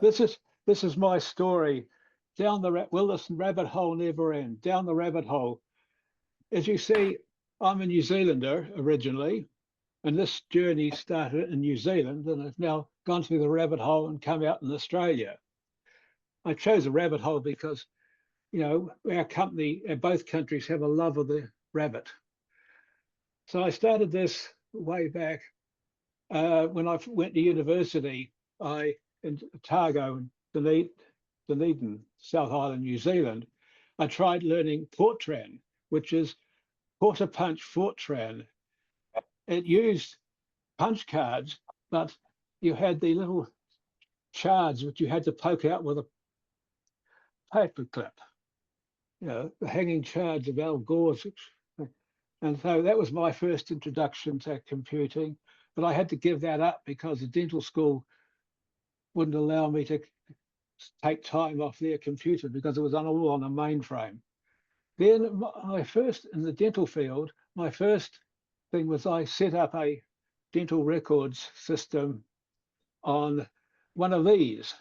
This is my story. Down the will this rabbit hole never end? Down the rabbit hole. As you see, I'm a New Zealander originally, and this journey started in New Zealand, and I've now gone through the rabbit hole and come out in Australia. I chose a rabbit hole because, you know, our company, both countries have a love of the rabbit. So I started this way back when I went to university. In Otago, Dunedin, South Island, New Zealand. I tried learning Fortran, which is quarter punch Fortran. It used punch cards, but you had the little shards which you had to poke out with a paper clip. You know, the hanging shards of Al Gore's. And so that was my first introduction to computing. But I had to give that up because the dental school wouldn't allow me to take time off their computer because it was all on a mainframe. Then my first, in the dental field, my first thing was I set up a dental records system on one of these,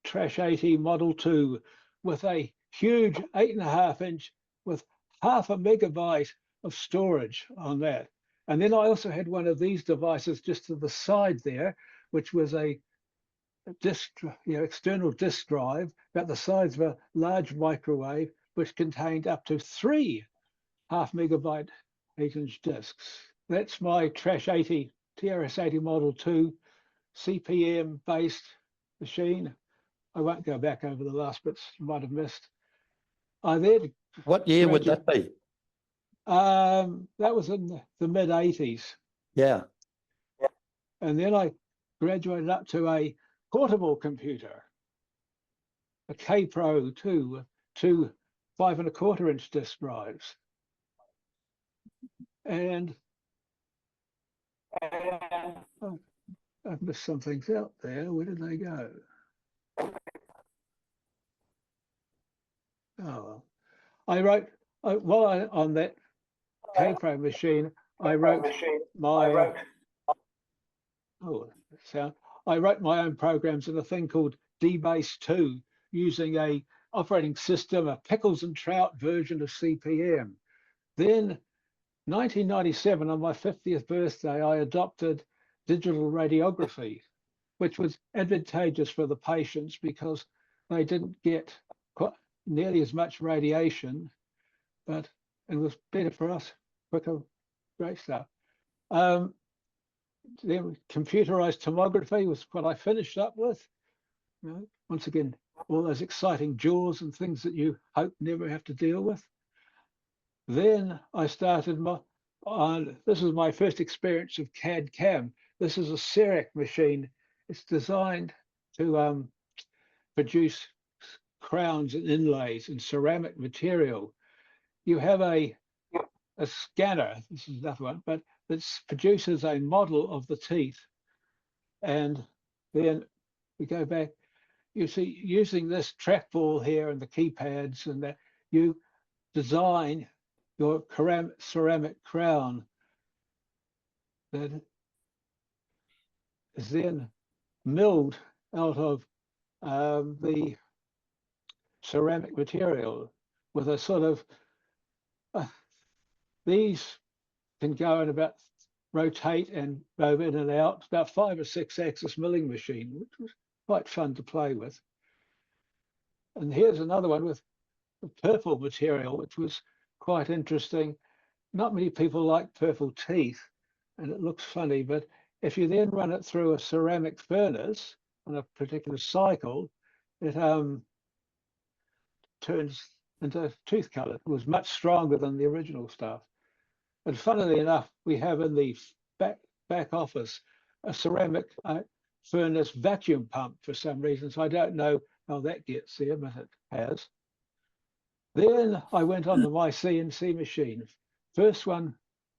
Trash 80 Model 2, with a huge 8.5-inch with 0.5 megabyte of storage on that. And then I also had one of these devices just to the side there, which was a disk, external disk drive about the size of a large microwave, which contained up to 3 0.5 megabyte 8-inch disks. That's my Trash 80 TRS-80 Model 2 CPM based machine. I won't go back over the last bits you might have missed. What year would that be? That was in the mid 80s. Yeah. And then I graduated up to a portable computer, a K-Pro 2 with 2 5.25-inch disk drives. And I've missed some things out there. Where did they go? Oh, I wrote, on that K-Pro machine, I wrote my I wrote my own programs in a thing called DBase 2 using a operating system, a pickles and trout version of CPM. Then 1997, on my 50th birthday, I adopted digital radiography, which was advantageous for the patients because they didn't get quite nearly as much radiation, but it was better for us, quicker, great stuff. Then computerized tomography was what I finished up with. You know, once again, all those exciting jaws and things that you hope never have to deal with. Then I started this was my first experience of CAD-CAM. This is a CEREC machine. It's designed to produce crowns and inlays in ceramic material. You have a scanner, this is another one, but it produces a model of the teeth. And then we go back, you see, using this trackball here and the keypads and that, you design your ceramic crown that is then milled out of the ceramic material with a sort of, these can go and about rotate and move in and out. It's about 5 or 6 axis milling machine, which was quite fun to play with. And here's another one with the purple material, which was quite interesting. Not many people like purple teeth, and it looks funny, but if you then run it through a ceramic furnace on a particular cycle, it turns into tooth color. It was much stronger than the original stuff. And funnily enough, we have in the back office a ceramic furnace vacuum pump for some reason. So I don't know how that gets there, but it has. Then I went on to my CNC machine. First one,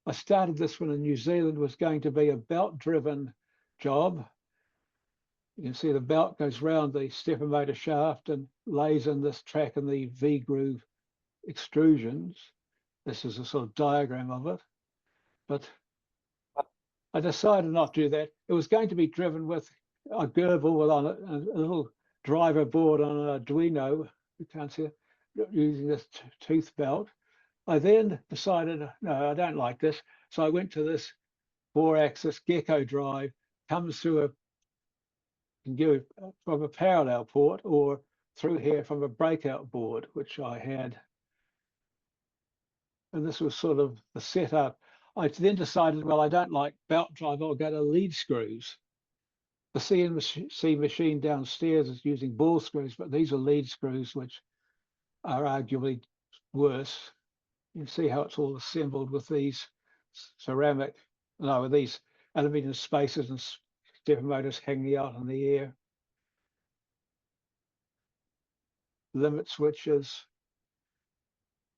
I started this one in New Zealand, was going to be a belt-driven job. You can see the belt goes round the stepper motor shaft and lays in this track in the V-groove extrusions. This is a sort of diagram of it. But I decided not to do that. It was going to be driven with a Gerbil on it, a little driver board on an Arduino. You can't see it, using this tooth belt. I then decided, no, I don't like this. So I went to this 4-axis Gecko drive, comes through can go from a parallel port or through here from a breakout board, which I had. And this was sort of the setup. I then decided, well, I don't like belt drive, I'll go to lead screws. The CNC machine downstairs is using ball screws, but these are lead screws, which are arguably worse. You can see how it's all assembled with these with these aluminium spacers and stepper motors hanging out in the air. Limit switches,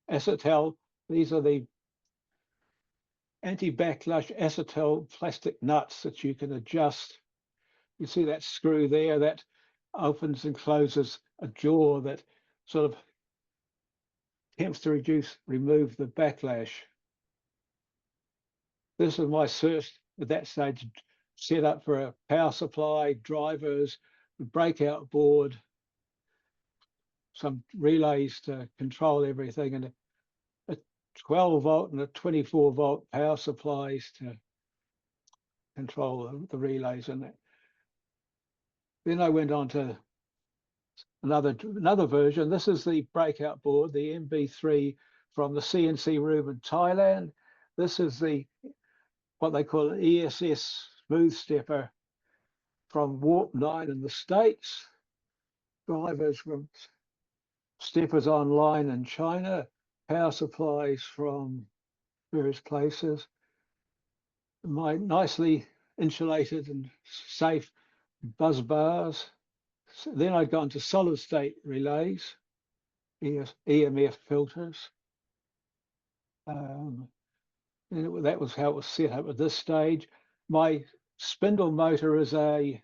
acetal. These are the anti-backlash acetal plastic nuts that you can adjust. You see that screw there that opens and closes a jaw that sort of attempts to remove the backlash. This is my search at that stage, set up for a power supply, drivers, breakout board, some relays to control everything, and a 12 volt and a 24 volt power supplies to control the relays in it. Then I went on to another version. This is the breakout board, the MB3 from the CNC Router in Thailand. This is what they call an ESS smooth stepper from Warp 9 in the States. Drivers from steppers online in China, power supplies from various places. My nicely insulated and safe buzz bars. Then I'd gone to solid state relays, EMF filters. That was how it was set up at this stage. My spindle motor is a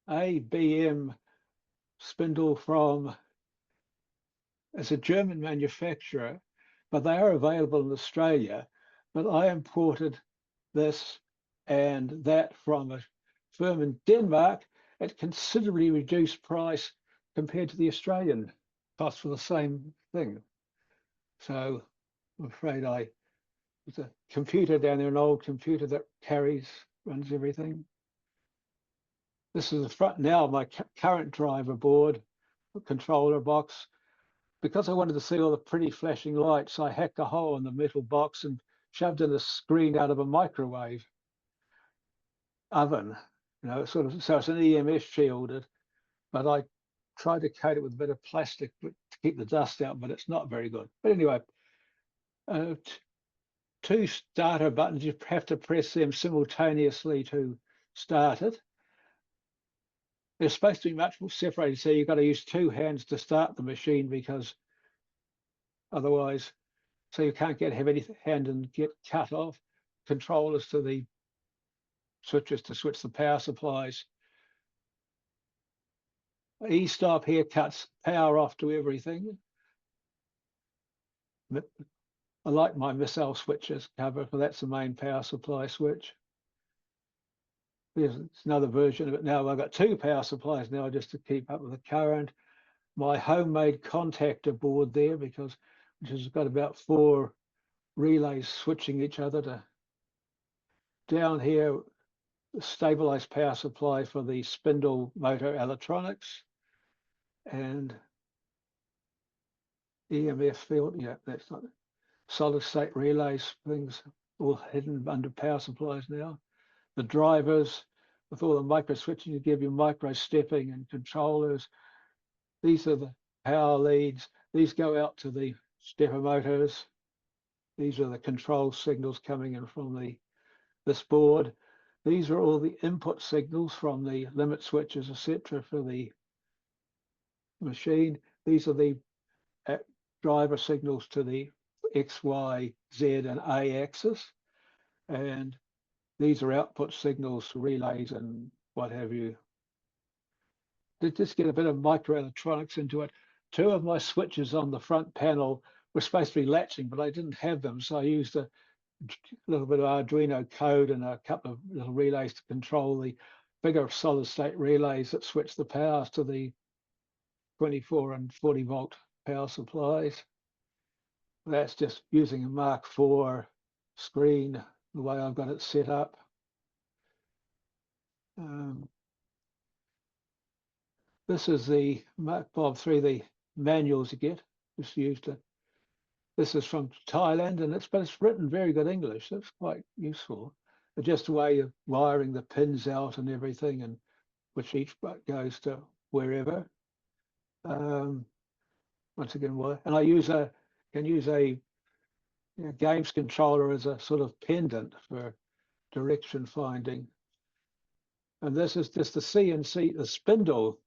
ABM spindle it's a German manufacturer, but they are available in Australia. But I imported this and that from a firm in Denmark at considerably reduced price compared to the Australian cost for the same thing. So I'm afraid there's a computer down there, an old computer that runs everything. This is the front now of my current driver board, controller box. Because I wanted to see all the pretty flashing lights, I hacked a hole in the metal box and shoved in a screen out of a microwave oven. So it's an EMF shielded, but I tried to coat it with a bit of plastic to keep the dust out, but it's not very good. But anyway, 2 starter buttons, you have to press them simultaneously to start it. They're supposed to be much more separated, so you've got to use 2 hands to start the machine because otherwise, so you can't have any hand and get cut off. Controllers to the switches to switch the power supplies. E-stop here cuts power off to everything. I like my missile switches cover, but that's the main power supply switch. There's another version of it now. I've got 2 power supplies now just to keep up with the current. My homemade contactor board there, which has got about 4 relays switching each other to. Down here, stabilized power supply for the spindle motor electronics and EMF field. Yeah, that's not solid state relays, things all hidden under power supplies now. The drivers with all the micro switching to give you micro stepping and controllers. These are the power leads. These go out to the stepper motors. These are the control signals coming in from this board. These are all the input signals from the limit switches, etc., for the machine. These are the driver signals to the X, Y, Z, and A axis. And these are output signals, relays, and what have you. To just get a bit of microelectronics into it. 2 of my switches on the front panel were supposed to be latching, but I didn't have them. So I used a little bit of Arduino code and a couple of little relays to control the bigger solid state relays that switch the power to the 24 and 40 volt power supplies. That's just using a Mark IV screen, the way I've got it set up. This is the Mark Bob 3, the manuals you get. Just used it. This is from Thailand, and it's written very good English. That's quite useful. But just the way of wiring the pins out and everything, and which each goes to wherever. Once again, and I can use a games controller as a sort of pendant for direction finding. And this is just the CNC, the spindle,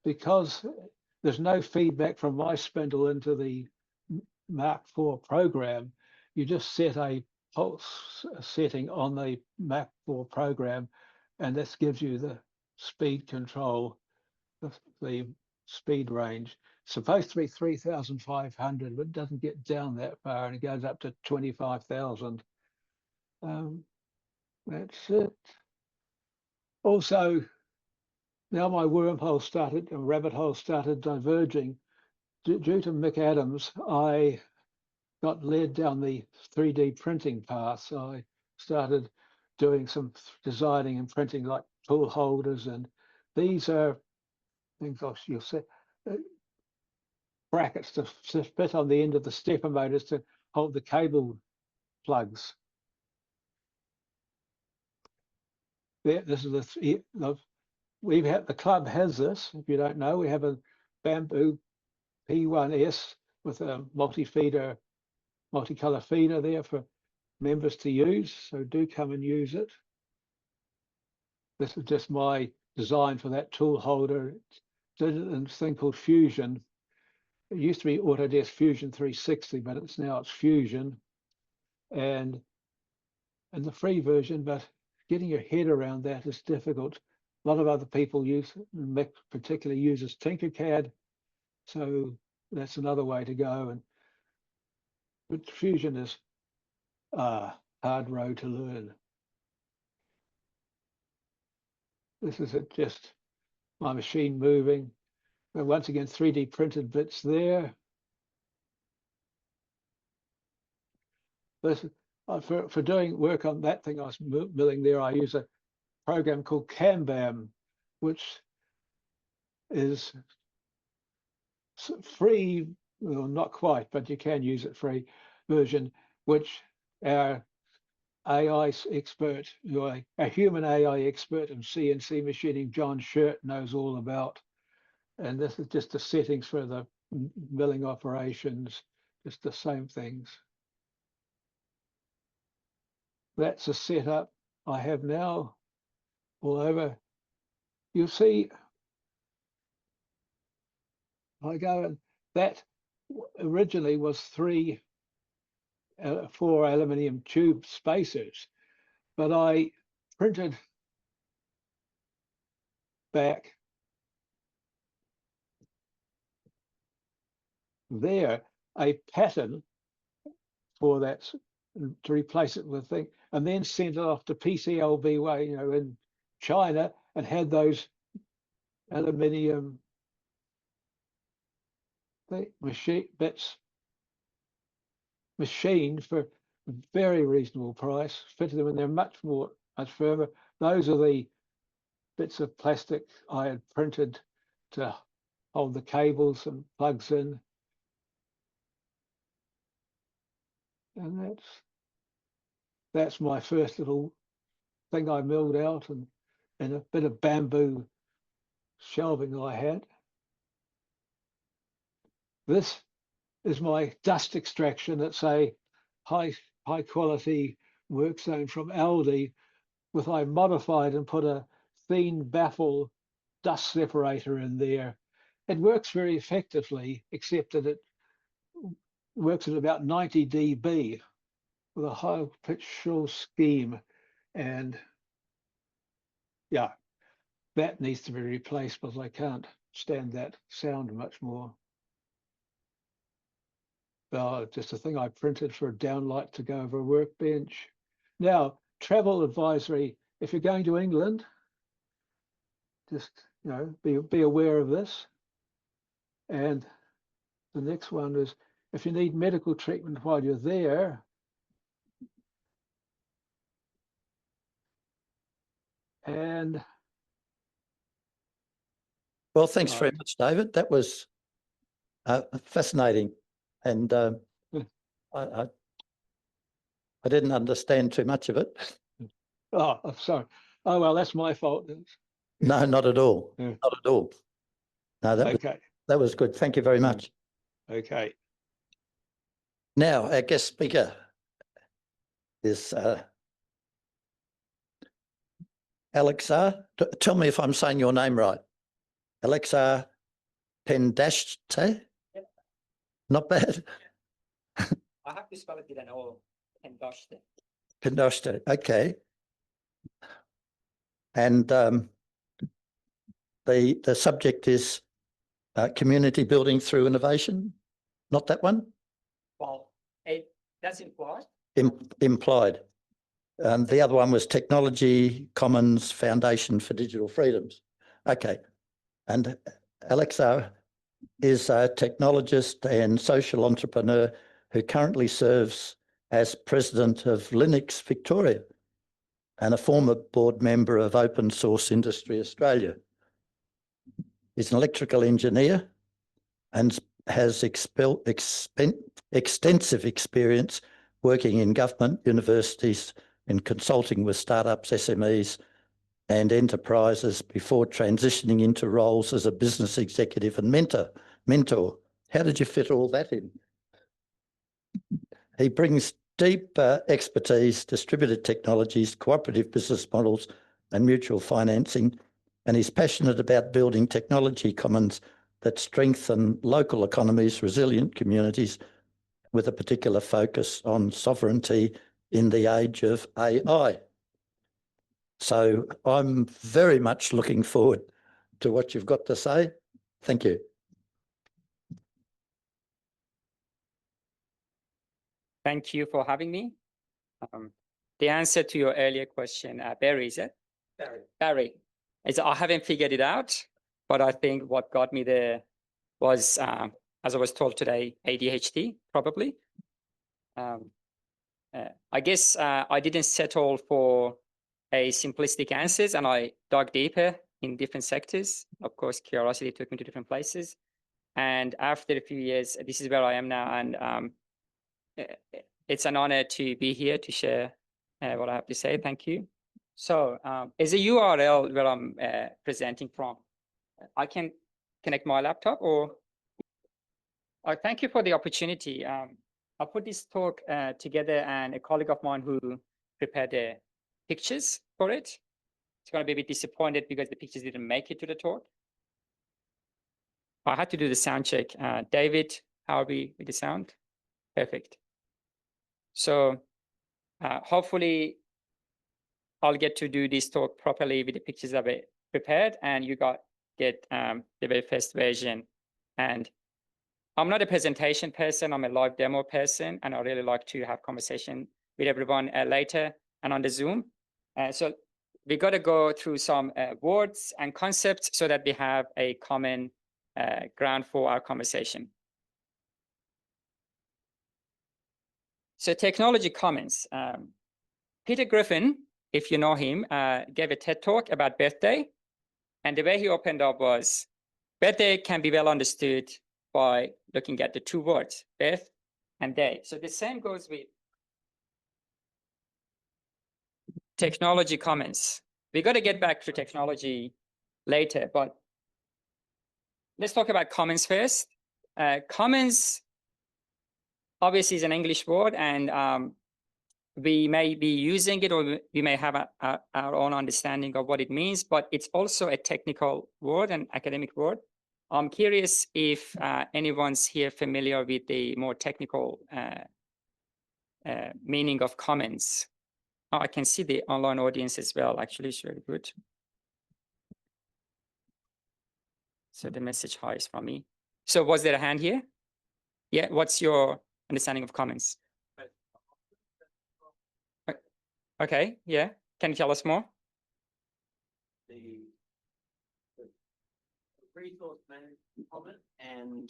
because there's no feedback from my spindle into the Mark IV program. You just set a pulse setting on the Mark IV program, and this gives you the speed control, the speed range. It's supposed to be 3,500, but it doesn't get down that far, and it goes up to 25,000. That's it. Also, now my rabbit hole started diverging. Due to Mick Adams, I got led down the 3D printing path. So I started doing some designing and printing, like tool holders, and these are things you'll see, brackets to fit on the end of the stepper motors to hold the cable plugs. This is the club has this. If you don't know, we have a bamboo P1S with a multicolor feeder there for members to use. So do come and use it. This is just my design for that tool holder. Did it in this thing called Fusion. It used to be Autodesk Fusion 360, but it's Fusion, and the free version. But getting your head around that is difficult. A lot of other people particularly uses Tinkercad, so that's another way to go. But Fusion is a hard road to learn. This is just my machine moving. And once again, 3D printed bits there. This, for doing work on that thing I was milling there, I use a program called Kanban, which is free, well, not quite, but you can use it free version, which our AI expert, a human AI expert in CNC machining, John Shirt, knows all about. And this is just the settings for the milling operations, just the same things. That's a setup I have now all over. You'll see, I go, and that originally was 4 aluminium tube spacers, but I printed back there a pattern for that to replace it with thing, and then sent it off to PCLB in China, and had those aluminium bits machined for a very reasonable price, fitted them, and they're much firmer. Those are the bits of plastic I had printed to hold the cables and plugs in. And that's my first little thing I milled out, and a bit of bamboo shelving I had. This is my dust extraction. It's a high quality work zone from Aldi, with I modified and put a thin baffle dust separator in there. It works very effectively, except that it works at about 90 dB with a high pitch shrill scheme, and yeah, that needs to be replaced because I can't stand that sound much more. Just a thing I printed for a downlight to go over a workbench. Now, travel advisory: if you're going to England, just be aware of this. And the next one is, if you need medical treatment while you're there, and well, thanks very much, David. That was fascinating, and I didn't understand too much of it. oh, I'm sorry. Oh well, that's my fault. No, not at all. Yeah. Not at all. No, that was good. Thank you very much. Okay. Now, our guest speaker is Alexar. Tell me if I'm saying your name right. Alexar Pendashteh? Yep. Not bad. I have to spell it with an O. Pendashteh. Pendashteh. Okay. And the subject is community building through innovation. Not that one? Well, that's implied. Implied. And the other one was Technology Commons Foundation for Digital Freedoms. Okay. And Alexar is a technologist and social entrepreneur who currently serves as president of Linux Victoria and a former board member of Open Source Industry Australia. He's an electrical engineer and has extensive experience working in government, universities, and consulting with startups, SMEs, and enterprises before transitioning into roles as a business executive and mentor. How did you fit all that in? He brings deep expertise, distributed technologies, cooperative business models, and mutual financing, and he's passionate about building technology commons that strengthen local economies, resilient communities, with a particular focus on sovereignty in the age of AI. So I'm very much looking forward to what you've got to say. Thank you. Thank you for having me. The answer to your earlier question, Barry, is it? Barry. I haven't figured it out, but I think what got me there was, as I was told today, ADHD, probably. I guess I didn't settle for a simplistic answers, and I dug deeper in different sectors. Of course, curiosity took me to different places. And after a few years, this is where I am now. And it's an honor to be here to share what I have to say. Thank you. So as a URL where I'm presenting from, I can connect my laptop or... thank you for the opportunity. I put this talk together, and a colleague of mine who prepared the pictures for it. It's going to be a bit disappointed because the pictures didn't make it to the talk. I had to do the sound check. David, how are we with the sound? Perfect. So hopefully I'll get to do this talk properly with the pictures I've prepared, and you get the very first version. And I'm not a presentation person, I'm a live demo person, and I really like to have conversation with everyone later and on the Zoom. So we got to go through some words and concepts so that we have a common ground for our conversation. So technology commons. Peter Griffin, if you know him, gave a TED talk about birthday. And the way he opened up was, birthday can be well understood by looking at the two words, birth and day. So the same goes with technology commons. We got to get back to technology later, but let's talk about commons first. Commons obviously is an English word, and we may be using it, or we may have our own understanding of what it means, but it's also a technical word, an academic word. I'm curious if anyone's here familiar with the more technical meaning of commons. Oh, I can see the online audience as well. Actually, it's very good. So the message hi is from me. So was there a hand here? Yeah, what's your understanding of commons? Okay, yeah. Can you tell us more? resource management of it and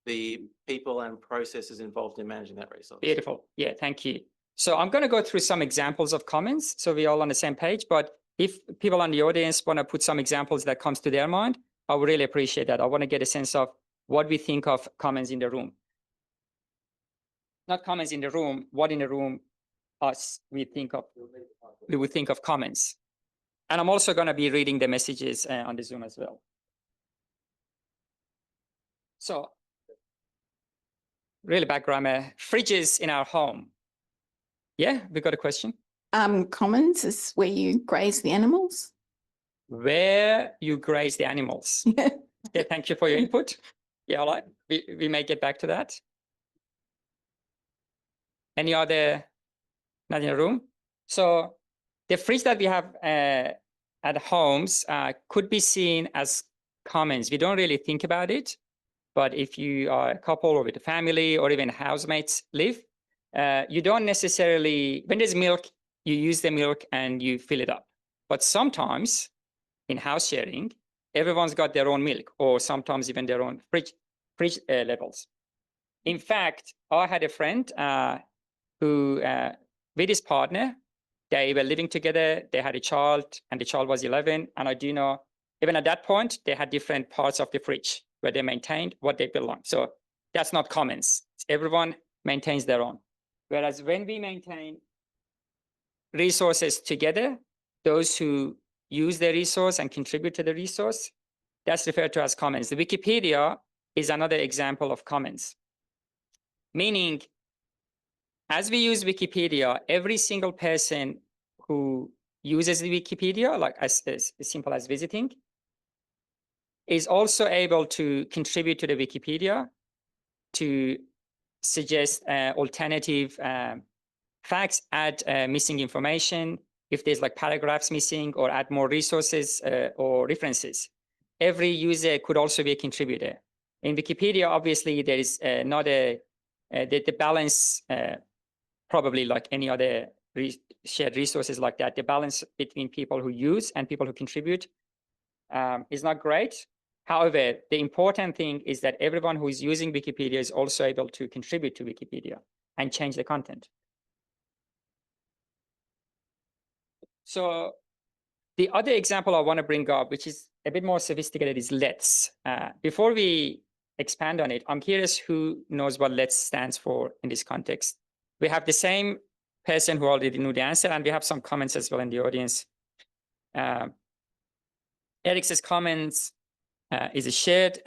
the people and processes involved in managing that resource. Beautiful. Yeah, thank you. So I'm going to go through some examples of commons so we're all on the same page. But if people on the audience want to put some examples that comes to their mind, I would really appreciate that. I want to get a sense of what we think of commons in the room. Not commons in the room, what in the room we would think of commons. And I'm also going to be reading the messages on the Zoom as well. So really bad grammar, fridges in our home. Yeah, we got a question. Commons is where you graze the animals. Where you graze the animals. Yeah, thank you for your input. Yeah, all right. We may get back to that. Any other, not in the room? So the fridge that we have at homes could be seen as commons. We don't really think about it, but if you are a couple or with a family or even housemates live, you don't necessarily, when there's milk, you use the milk and you fill it up. But sometimes in house sharing, everyone's got their own milk or sometimes even their own fridge levels. In fact, I had a friend who, with his partner, they were living together, they had a child and the child was 11. And I do know, even at that point, they had different parts of the fridge where they maintained what they belong. So that's not commons. Everyone maintains their own. Whereas when we maintain resources together, those who use the resource and contribute to the resource, that's referred to as commons. The Wikipedia is another example of commons. Meaning, as we use Wikipedia, every single person who uses the Wikipedia, like as simple as visiting, is also able to contribute to the Wikipedia to suggest alternative facts, add missing information, if there's like paragraphs missing, or add more resources or references. Every user could also be a contributor. In Wikipedia, obviously, there is not the balance, probably like any other shared resources like that, the balance between people who use and people who contribute is not great. However, the important thing is that everyone who is using Wikipedia is also able to contribute to Wikipedia and change the content. So the other example I want to bring up, which is a bit more sophisticated, is LETS. Before we expand on it, I'm curious who knows what LETS stands for in this context. We have the same person who already knew the answer, and we have some comments as well in the audience. Eric says commons is a shared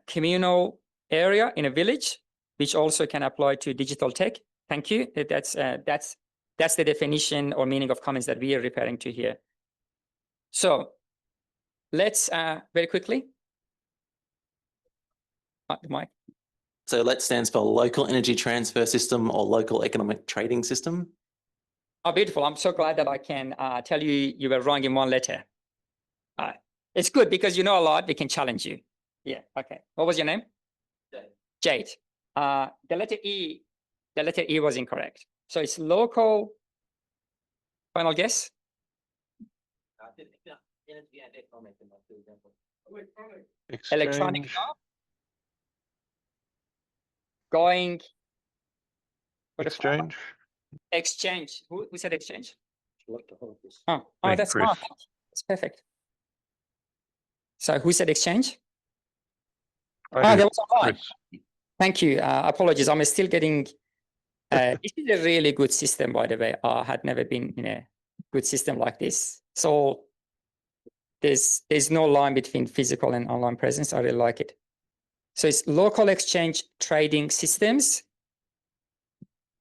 communal area in a village, which also can apply to digital tech. Thank you. That's the definition or meaning of commons that we are referring to here. So let's very quickly. The mic. So LET stands for Local Energy Transfer System or Local Economic Trading System. Oh, beautiful. I'm so glad that I can tell you you were wrong in one letter. It's good because you know a lot. We can challenge you. Yeah, okay. What was your name? Jade. The letter E was incorrect. So it's local. Final guess? Electronic. Going. Exchange. Exchange. Who said exchange? Oh, Me, that's Chris. smart. That's perfect. So who said exchange? I There did, was a line. Chris. Thank you. Apologies. I'm still getting. This is a really good system, by the way. I had never been in a good system like this. So there's no line between physical and online presence. I really like it. So it's local exchange trading systems.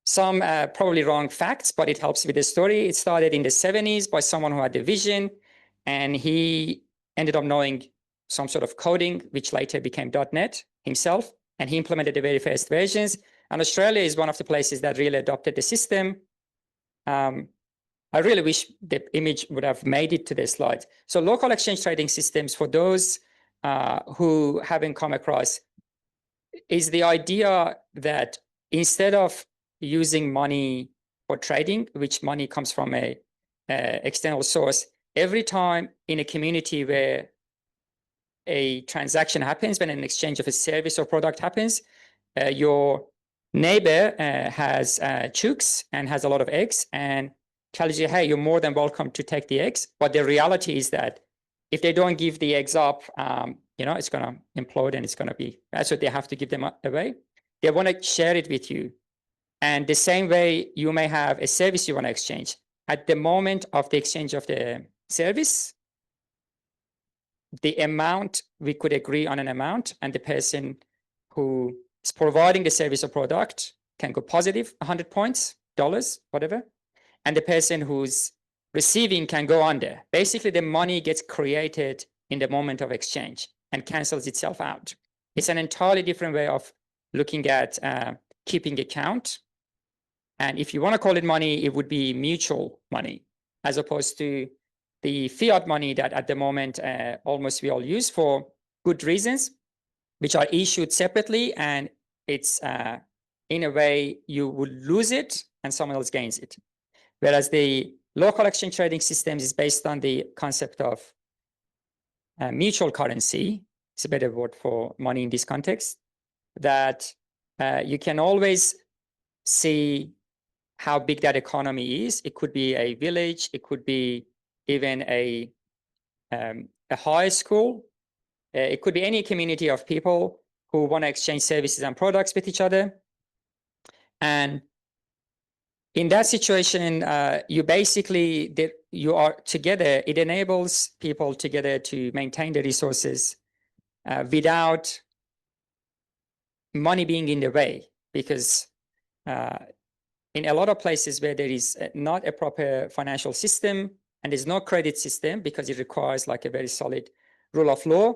Some probably wrong facts, but it helps with the story. It started in the 70s by someone who had the vision, and he ended up knowing some sort of coding, which later became .NET himself, and he implemented the very first versions. And Australia is one of the places that really adopted the system. I really wish the image would have made it to the slide. So local exchange trading systems, for those who haven't come across, is the idea that instead of using money for trading, which money comes from a external source, every time in a community where a transaction happens, when an exchange of a service or product happens, your neighbor has chooks and has a lot of eggs and tells you, hey, you're more than welcome to take the eggs. But the reality is that if they don't give the eggs up, it's going to implode and it's going to be bad. So they have to give them away. They want to share it with you. And the same way you may have a service you want to exchange. At the moment of the exchange of the service, the amount, we could agree on an amount, and the person who is providing the service or product can go positive 100 points, dollars, whatever. And the person who's receiving can go under. Basically, the money gets created in the moment of exchange and cancels itself out. It's an entirely different way of looking at keeping account. And if you want to call it money, it would be mutual money, as opposed to the fiat money that at the moment almost we all use for good reasons, which are issued separately, and it's in a way you would lose it and someone else gains it. Whereas the local exchange trading systems is based on the concept of mutual currency. It's a better word for money in this context, that you can always see how big that economy is. It could be a village, it could be even a high school. It could be any community of people who want to exchange services and products with each other. And in that situation, you basically, you are together. It enables people together to maintain the resources without money being in the way, because in a lot of places where there is not a proper financial system and there's no credit system, because it requires like a very solid rule of law,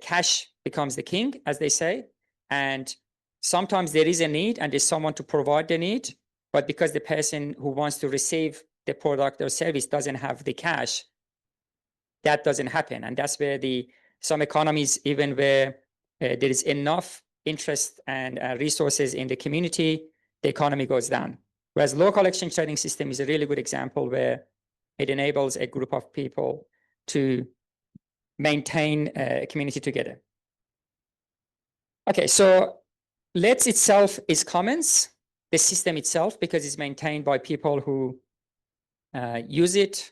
cash becomes the king, as they say. And sometimes there is a need and there's someone to provide the need, but because the person who wants to receive the product or service doesn't have the cash, that doesn't happen. And that's where some economies, even where there is enough interest and resources in the community, the economy goes down. Whereas local exchange trading system is a really good example where it enables a group of people to maintain a community together. Okay, so Let's itself is commons, the system itself, because it's maintained by people who use it.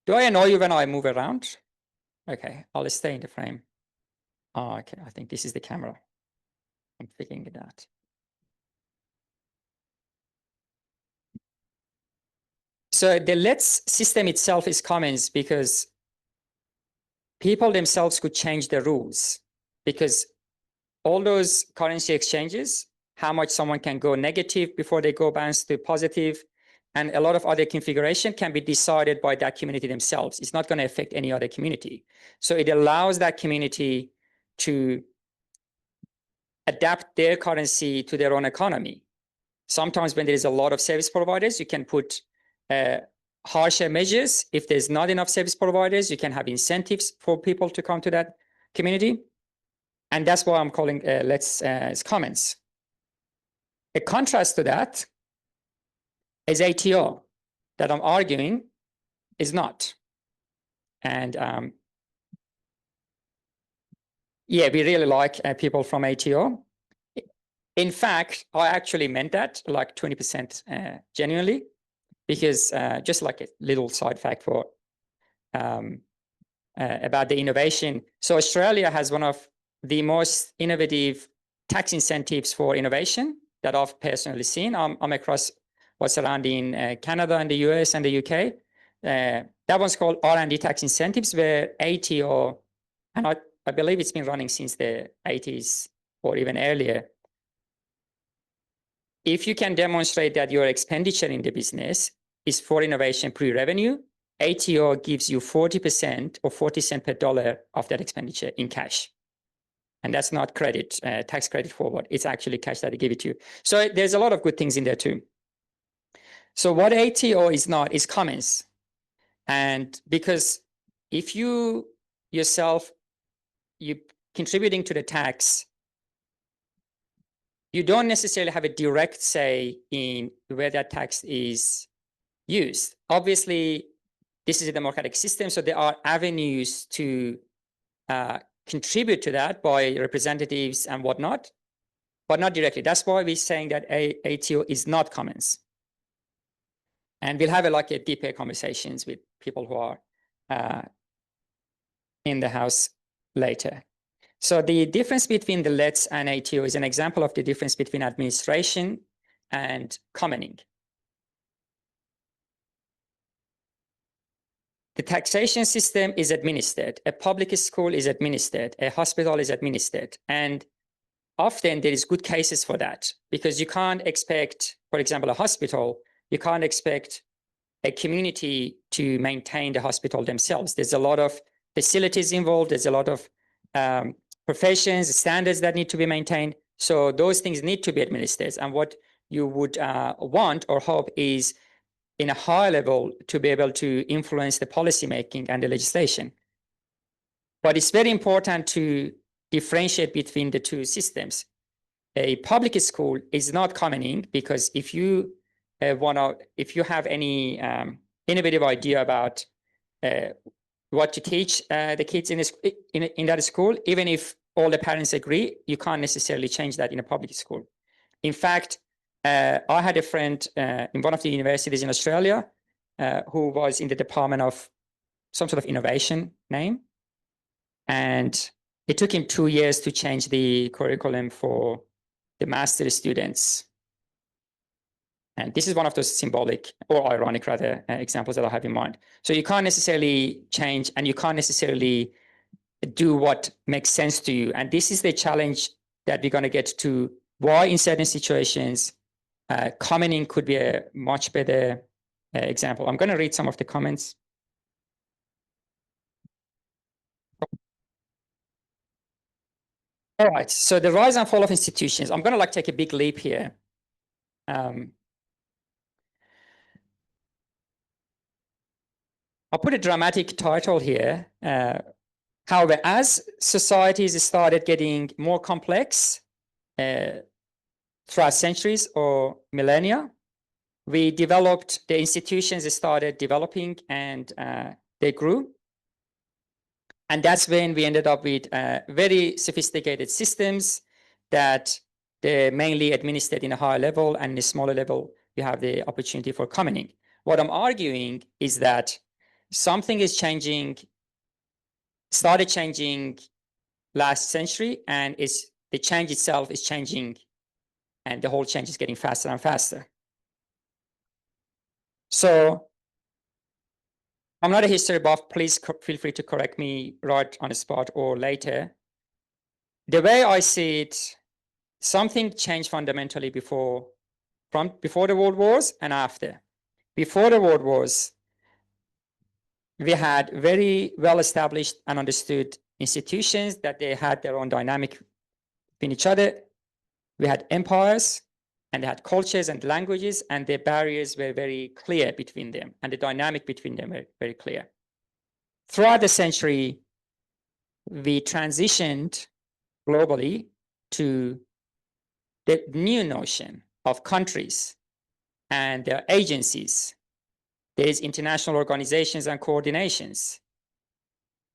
Do I annoy you when I move around? Okay, I'll stay in the frame. Oh, okay, I think this is the camera. I'm figuring it out. So the Let's system itself is commons because people themselves could change the rules, because all those currency exchanges, how much someone can go negative before they go bounce to positive, and a lot of other configuration can be decided by that community themselves. It's not going to affect any other community. So it allows that community to adapt their currency to their own economy. Sometimes when there is a lot of service providers, you can put harsher measures. If there's not enough service providers, you can have incentives for people to come to that community. And that's why I'm calling Let's comments. A contrast to that is ATO, that I'm arguing is not. And yeah, we really like people from ATO. In fact, I actually meant that like 20% genuinely, because just like a little side fact for about the innovation. So Australia has one of the most innovative tax incentives for innovation that I've personally seen. I'm across what's around in Canada and the US and the UK. That one's called R&D tax incentives, where ATO, and I believe it's been running since the 80s or even earlier. If you can demonstrate that your expenditure in the business is for innovation pre-revenue, ATO gives you 40% or 40 cents per dollar of that expenditure in cash. And that's not credit, tax credit forward. It's actually cash that they give it to you. So there's a lot of good things in there too. So what ATO is not is commons. And because if you yourself, you contributing to the tax, you don't necessarily have a direct say in where that tax is used. Obviously, this is a democratic system, so there are avenues to contribute to that by representatives and whatnot, but not directly. That's why we're saying that ATO is not commons. And we'll have a deeper conversations with people who are in the house later. So the difference between the LETS and ATO is an example of the difference between administration and commoning. The taxation system is administered, a public school is administered, a hospital is administered, and often there is good cases for that, because you can't expect, for example, a hospital, you can't expect a community to maintain the hospital themselves. There's a lot of facilities involved, there's a lot of professions, standards that need to be maintained. So those things need to be administered. And what you would want or hope is in a high level to be able to influence the policy making and the legislation. But it's very important to differentiate between the two systems. A public school is not commoning, because if you have any innovative idea about what to teach the kids in that school, even if all the parents agree, you can't necessarily change that in a public school. In fact, I had a friend in one of the universities in Australia who was in the department of some sort of innovation name. And it took him 2 years to change the curriculum for the master's students. And this is one of those symbolic or ironic, rather, examples that I have in mind. So you can't necessarily change, and you can't necessarily do what makes sense to you. And this is the challenge that we're going to get to, why in certain situations, commoning could be a much better example. I'm going to read some of the comments. All right, so the rise and fall of institutions. I'm going to take a big leap here. I'll put a dramatic title here. However, as societies started getting more complex throughout centuries or millennia, we developed, the institutions started developing, and they grew. And that's when we ended up with very sophisticated systems that they're mainly administered in a higher level, and in a smaller level, you have the opportunity for commoning. What I'm arguing is that something is changing, started changing last century, and the change itself is changing, and the whole change is getting faster and faster. So I'm not a history buff. Please feel free to correct me right on the spot or later. The way I see it, something changed fundamentally before the World Wars and after. Before the World Wars, we had very well-established and understood institutions that they had their own dynamic between each other. We had empires, and they had cultures and languages, and their barriers were very clear between them, and the dynamic between them were very clear. Throughout the century, we transitioned globally to the new notion of countries and their agencies. There is international organizations and coordinations,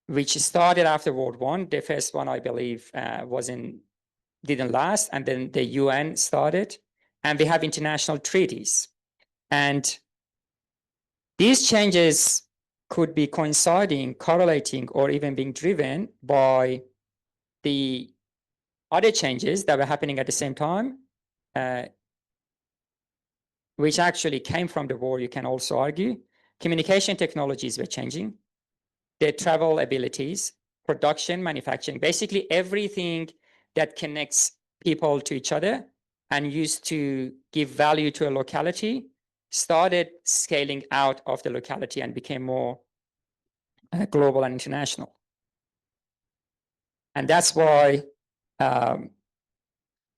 which started after World War I. The first one, I believe, didn't last, and then the UN started, and we have international treaties. And these changes could be coinciding, correlating, or even being driven by the other changes that were happening at the same time, which actually came from the war, you can also argue. Communication technologies were changing, their travel abilities, production, manufacturing, basically everything that connects people to each other and used to give value to a locality started scaling out of the locality and became more global and international. And that's why there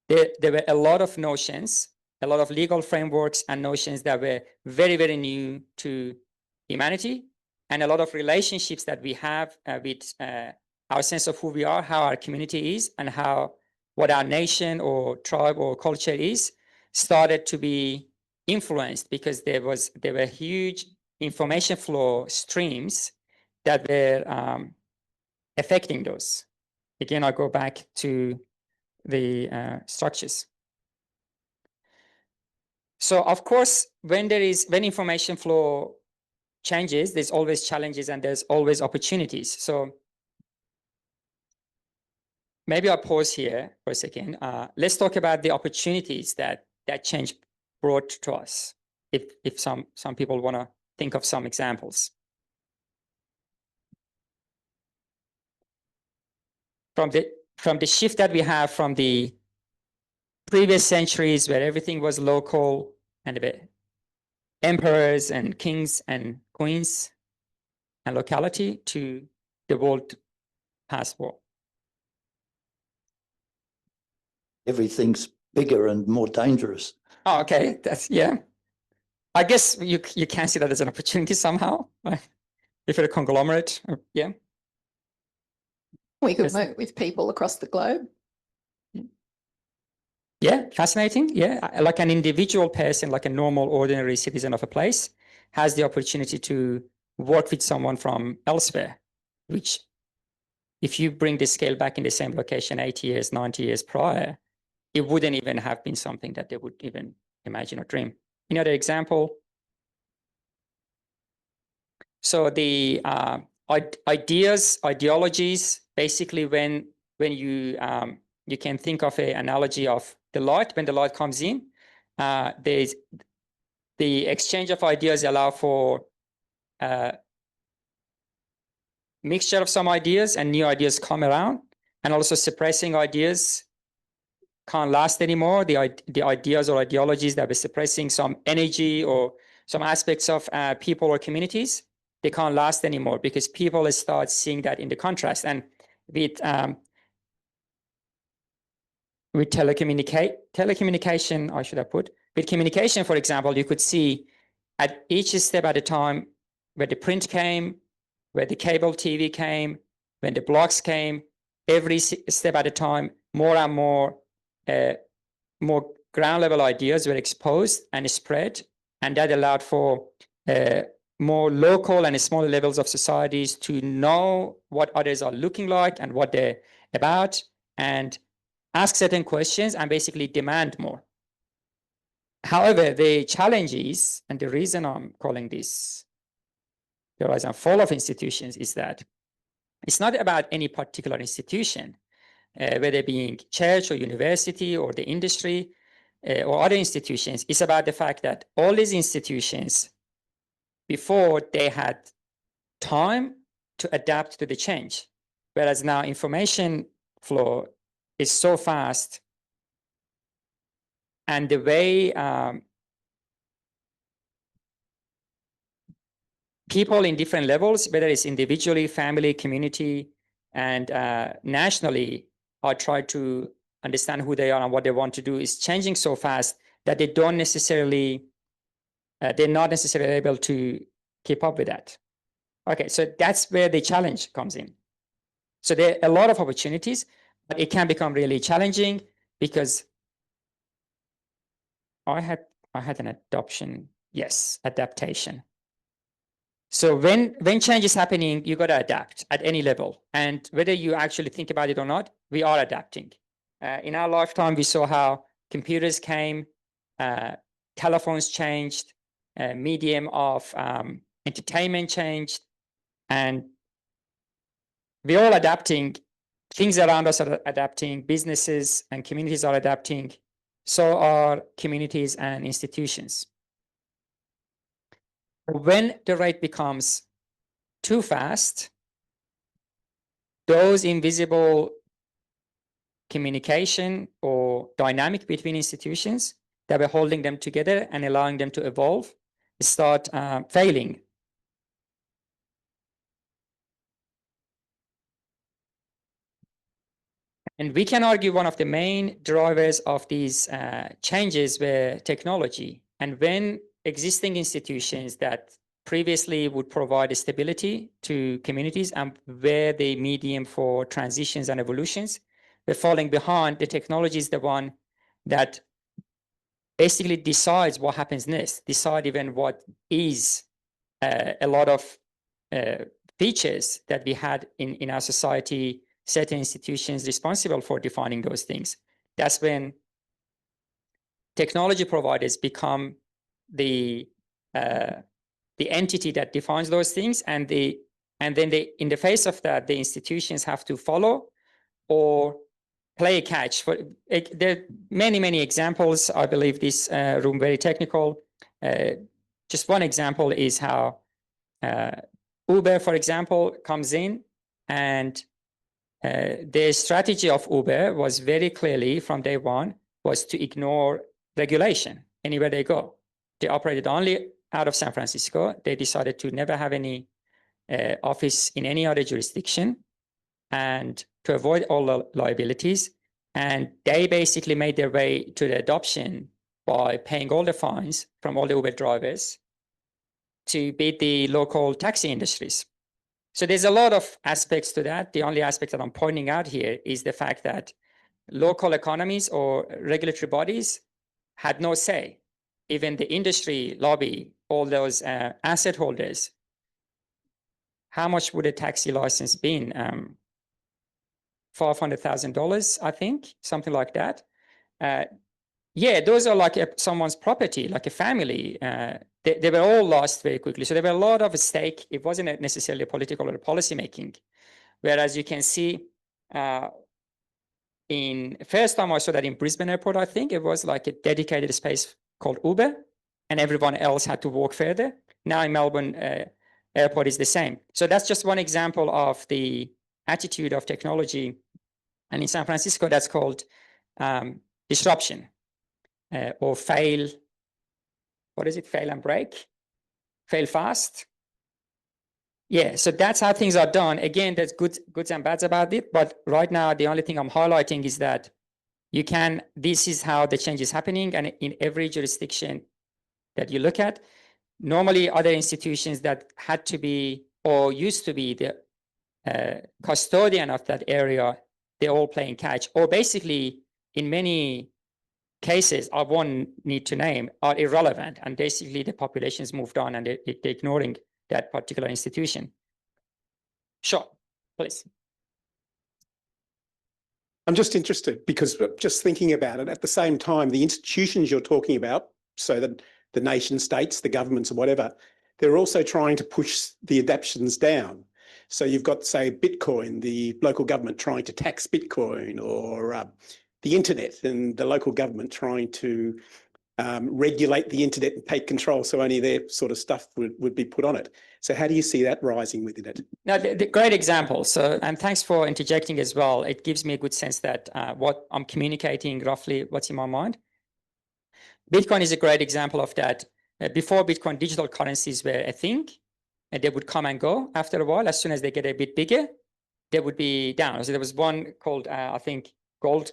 were a lot of notions, a lot of legal frameworks and notions that were very, very new to humanity, and a lot of relationships that we have with our sense of who we are, how our community is, and what our nation or tribe or culture is, started to be influenced, because there were huge information flow streams that were affecting those. Again, I go back to the structures. So of course, when information flow changes, there's always challenges and there's always opportunities. So maybe I'll pause here for a second. Let's talk about the opportunities that change brought to us. If some people want to think of some examples. From the shift that we have from the previous centuries where everything was local and the emperors and kings and queens and locality to the world past war. Everything's bigger and more dangerous. Oh, okay. That's, yeah. I guess you can see that as an opportunity somehow. If you're a conglomerate, yeah. We could Yes. work with people across the globe. Yeah, fascinating. Yeah, like an individual person, like a normal, ordinary citizen of a place, has the opportunity to work with someone from elsewhere, which if you bring the scale back in the same location 80 years, 90 years prior, it wouldn't even have been something that they would even imagine or dream. Another example. So the ideologies, basically when you can think of an analogy of the light. When the light comes in, there's the exchange of ideas allow for mixture of some ideas and new ideas come around, and also suppressing ideas can't last anymore. The ideas or ideologies that were suppressing some energy or some aspects of people or communities, they can't last anymore because people start seeing that in the contrast. And with telecommunication, I should have put, with communication, for example, you could see at each step at a time where the print came, where the cable TV came, when the blocks came, every step at a time, more and more ground level ideas were exposed and spread, and that allowed for more local and smaller levels of societies to know what others are looking like and what they're about, and ask certain questions and basically demand more. However, the challenge is, and the reason I'm calling this the rise and fall of institutions, is that it's not about any particular institution, whether being church or university or the industry or other institutions. It's about the fact that all these institutions, before they had time to adapt to the change, whereas now information flow is so fast, and the way people in different levels, whether it's individually, family, community, and nationally, are trying to understand who they are and what they want to do, is changing so fast that they don't necessarily, they're not necessarily able to keep up with that. Okay, so that's where the challenge comes in. So there are a lot of opportunities, but it can become really challenging because I had an adaptation. So when change is happening, you got to adapt at any level. And whether you actually think about it or not, we are adapting. In our lifetime, we saw how computers came, telephones changed, medium of entertainment changed, and we're all adapting. Things around us are adapting, businesses and communities are adapting, so are communities and institutions. When the rate becomes too fast, those invisible communication or dynamic between institutions that were holding them together and allowing them to evolve start failing. And we can argue one of the main drivers of these changes were technology. And when existing institutions that previously would provide stability to communities and were the medium for transitions and evolutions, were falling behind, the technology is the one that basically decides what happens next, decide even what is a lot of features that we had in our society, certain institutions responsible for defining those things. That's when technology providers become the entity that defines those things, and then in the face of that, the institutions have to follow or play catch. There are many examples. I believe this room very technical. Just one example is how Uber, for example, comes in, and the strategy of Uber was very clearly from day one was to ignore regulation anywhere they go. They operated only out of San Francisco. They decided to never have any office in any other jurisdiction and to avoid all the liabilities. And they basically made their way to the adoption by paying all the fines from all the Uber drivers to beat the local taxi industries. So there's a lot of aspects to that. The only aspect that I'm pointing out here is the fact that local economies or regulatory bodies had no say. Even the industry lobby, all those asset holders, how much would a taxi license been? $500,000, I think, something like that. Yeah, those are like someone's property, like a family. They were all lost very quickly. So there were a lot of stake. It wasn't necessarily political or policy making. Whereas you can see in first time I saw that in Brisbane Airport, I think it was like a dedicated space called Uber, and everyone else had to walk further. Now in Melbourne Airport is the same. So that's just one example of the attitude of technology. And in San Francisco, that's called disruption or fail. What is it? Fail and break? Fail fast? Yeah, so that's how things are done. Again, there's goods and bads about it. But right now, the only thing I'm highlighting is that this is how the change is happening. And in every jurisdiction that you look at, normally other institutions that had to be or used to be the custodian of that area, they're all playing catch. Or basically, in many cases, I won't need to name, are irrelevant. And basically, the population's moved on and they're ignoring that particular institution. Sure, please. I'm just interested because just thinking about it, at the same time, the institutions you're talking about, so that the nation states, the governments or whatever, they're also trying to push the adaptions down. So you've got, say, Bitcoin, the local government trying to tax Bitcoin, or the internet and the local government trying to regulate the internet and take control, so only their sort of stuff would be put on it. So how do you see that rising within it? Now, the great example. So, and thanks for interjecting as well. It gives me a good sense that what I'm communicating roughly what's in my mind. Bitcoin is a great example of that. Before Bitcoin, digital currencies were a thing, and they would come and go after a while. As soon as they get a bit bigger, they would be down. So there was one called, I think, gold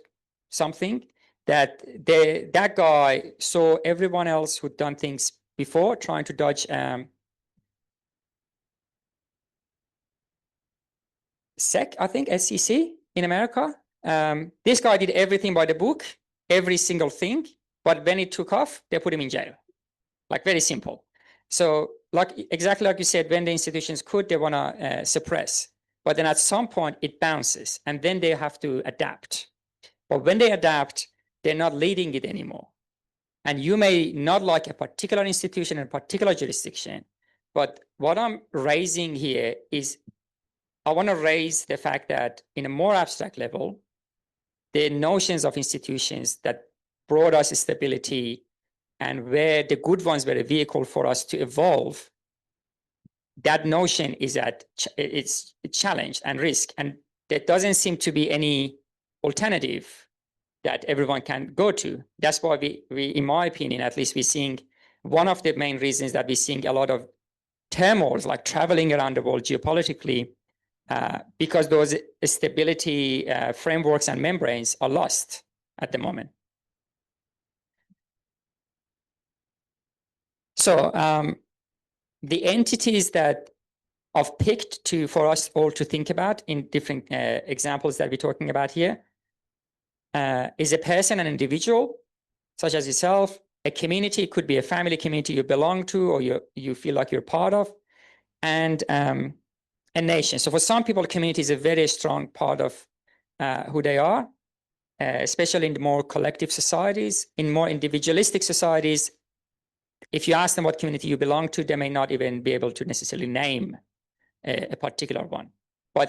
something, that that guy saw everyone else who'd done things before trying to dodge SEC, I think, SEC in America. This guy did everything by the book, every single thing, but when it took off, they put him in jail. Like, very simple. So exactly like you said, when the institutions could, they want to suppress. But then at some point, it bounces, and then they have to adapt. But when they adapt, they're not leading it anymore. And you may not like a particular institution in a particular jurisdiction, but what I'm raising here is I want to raise the fact that in a more abstract level, the notions of institutions that brought us stability and where the good ones were a vehicle for us to evolve, that notion is it's challenged and risk. And there doesn't seem to be any alternative that everyone can go to. That's why we, in my opinion, at least, we're seeing one of the main reasons that we're seeing a lot of turmoils, like traveling around the world geopolitically, because those stability frameworks and membranes are lost at the moment. So the entities that I've picked for us all to think about in different examples that we're talking about here is a person, an individual, such as yourself. A community could be a family community you belong to or you feel like you're part of. And a nation. So for some people, community is a very strong part of who they are, especially in the more collective societies. In more individualistic societies, if you ask them what community you belong to, they may not even be able to necessarily name a particular one. But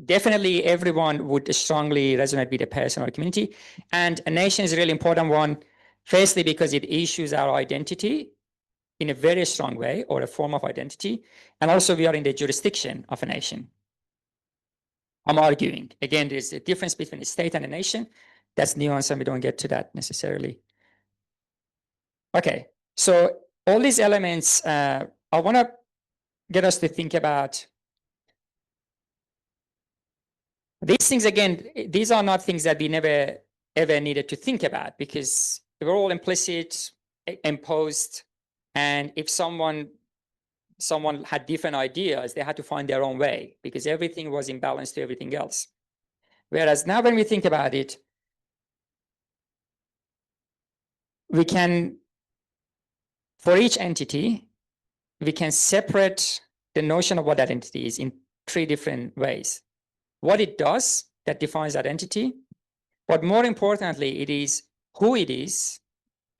definitely everyone would strongly resonate with a person or a community. And a nation is a really important one, firstly, because it issues our identity in a very strong way, or a form of identity. And also we are in the jurisdiction of a nation. I'm arguing. Again, there's a difference between a state and a nation. That's nuanced, and we don't get to that necessarily. Okay, so all these elements, I want to get us to think about these things. Again, these are not things that we never ever needed to think about, because they were all implicit, imposed, and if someone had different ideas, they had to find their own way, because everything was in balance to everything else. Whereas now when we think about it, we can, for each entity, we can separate the notion of what that entity is in 3 different ways. What it does, that defines that entity, but more importantly, it is who it is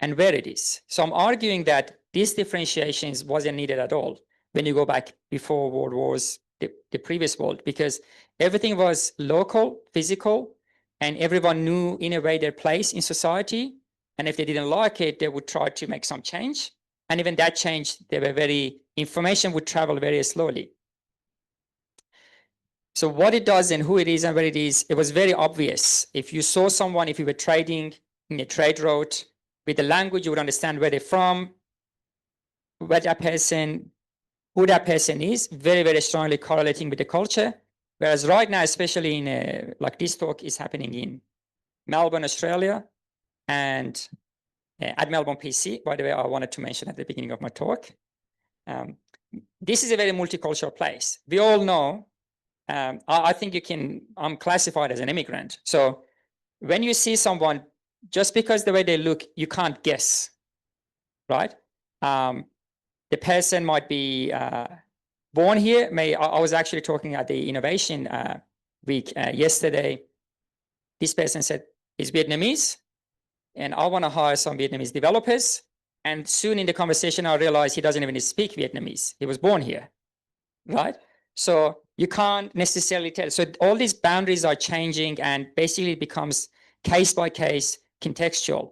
and where it is. So I'm arguing that these differentiations wasn't needed at all when you go back before World Wars, the previous world, because everything was local, physical, and everyone knew in a way their place in society. And if they didn't like it, they would try to make some change. And even that change, information would travel very slowly. So what it does and who it is and where it is, it was very obvious. If you saw someone, if you were trading in a trade route, with the language, you would understand where they're from, where that person, who that person is, very, very strongly correlating with the culture. Whereas right now, especially in like this talk is happening in Melbourne, Australia, and at MelbPC, by the way, I wanted to mention at the beginning of my talk. This is a very multicultural place. We all know, I think I'm classified as an immigrant. So when you see someone, just because the way they look, you can't guess, right? The person might be born here. I was actually talking at the Innovation Week yesterday. This person said, he's Vietnamese, and I want to hire some Vietnamese developers. And soon in the conversation, I realized he doesn't even speak Vietnamese. He was born here, right? So you can't necessarily tell. So all these boundaries are changing, and basically it becomes case by case, contextual.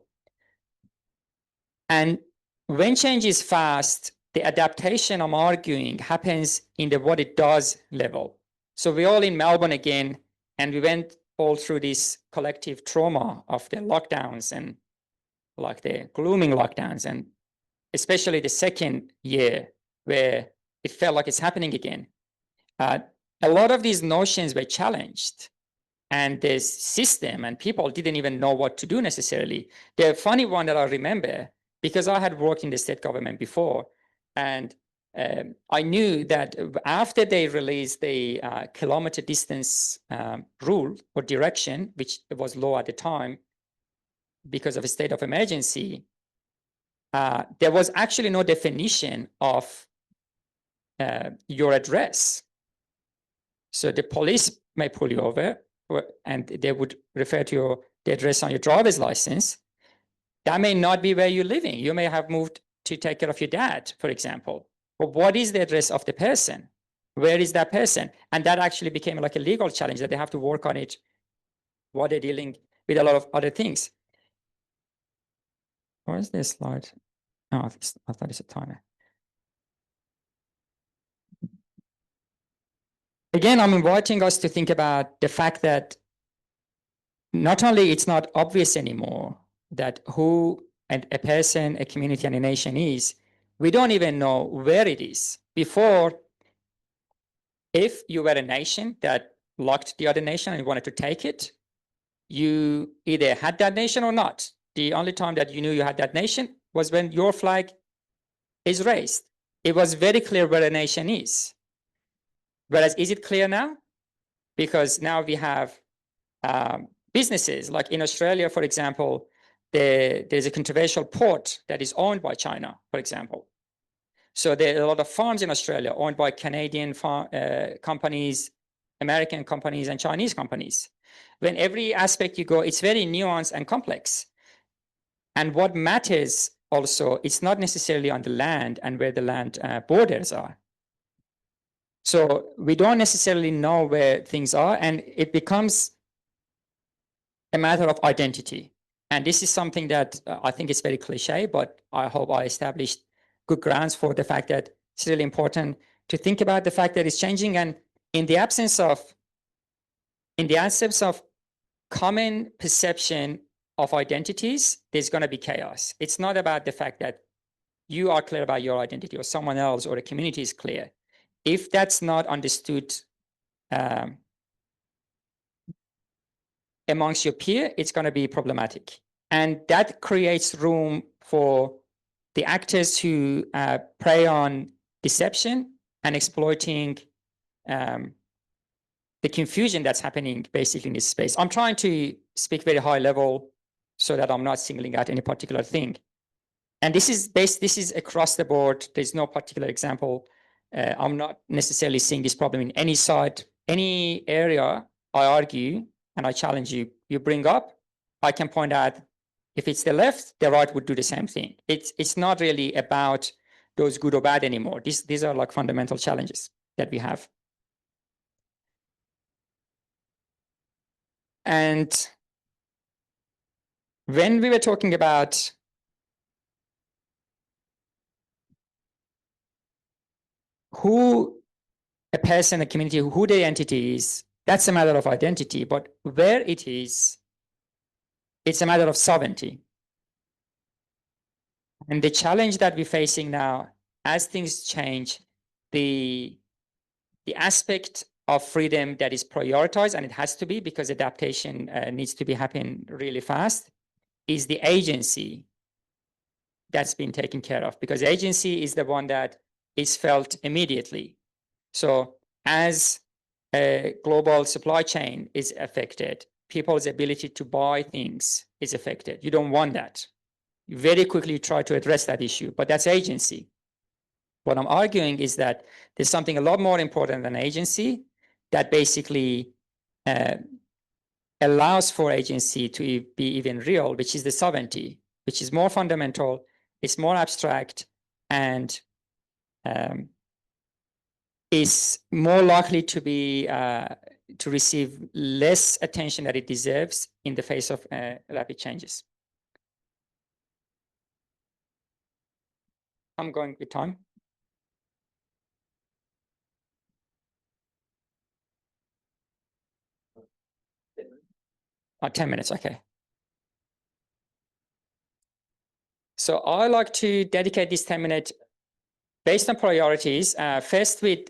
And when change is fast, the adaptation I'm arguing happens in the what it does level. So we're all in Melbourne again, and we went all through this collective trauma of the lockdowns and like the glooming lockdowns, and especially the second year where it felt like it's happening again. A lot of these notions were challenged, and this system and people didn't even know what to do necessarily. The funny one that I remember, because I had worked in the state government before, and I knew that after they released the kilometer distance rule or direction, which was law at the time, because of a state of emergency, there was actually no definition of your address. So the police may pull you over, and they would refer to the address on your driver's license. That may not be where you're living. You may have moved to take care of your dad, for example. But what is the address of the person? Where is that person? And that actually became like a legal challenge that they have to work on it while they're dealing with a lot of other things. Where is this slide? Oh, I thought it's a timer. Again, I'm inviting us to think about the fact that not only it's not obvious anymore that who a person, a community, and a nation is, we don't even know where it is. Before, if you were a nation that locked the other nation and you wanted to take it, you either had that nation or not. The only time that you knew you had that nation was when your flag is raised. It was very clear where a nation is. Whereas, is it clear now? Because now we have businesses, like in Australia, for example, there's a controversial port that is owned by China, for example. So there are a lot of farms in Australia owned by Canadian companies, American companies, and Chinese companies. When every aspect you go, it's very nuanced and complex. And what matters also, it's not necessarily on the land and where the land borders are. So we don't necessarily know where things are, and it becomes a matter of identity. And this is something that I think is very cliche, but I hope I established good grounds for the fact that it's really important to think about the fact that it's changing. And in the absence of common perception of identities, there's going to be chaos. It's not about the fact that you are clear about your identity or someone else or the community is clear. If that's not understood amongst your peer, it's going to be problematic. And that creates room for the actors who prey on deception and exploiting the confusion that's happening basically in this space. I'm trying to speak very high level so that I'm not singling out any particular thing. And this is across the board. There's no particular example. I'm not necessarily seeing this problem in any side, any area. I argue and I challenge you, you bring up, I can point out if it's the left, the right would do the same thing. It's not really about those good or bad anymore. These are like fundamental challenges that we have. And when we were talking about who a person, a community, who the entity is, that's a matter of identity. But where it is, it's a matter of sovereignty. And the challenge that we're facing now, as things change, the aspect of freedom that is prioritized, and it has to be because adaptation needs to be happening really fast, is the agency that's been taken care of, because agency is the one that is felt immediately. So as a global supply chain is affected, people's ability to buy things is affected. You don't want that. You very quickly try to address that issue, but that's agency. What I'm arguing is that there's something a lot more important than agency that basically allows for agency to be even real, which is the sovereignty, which is more fundamental, it's more abstract, and is more likely to be to receive less attention that it deserves in the face of rapid changes. I'm going with time. 10 minutes, okay. So I like to dedicate this 10 minutes based on priorities, first with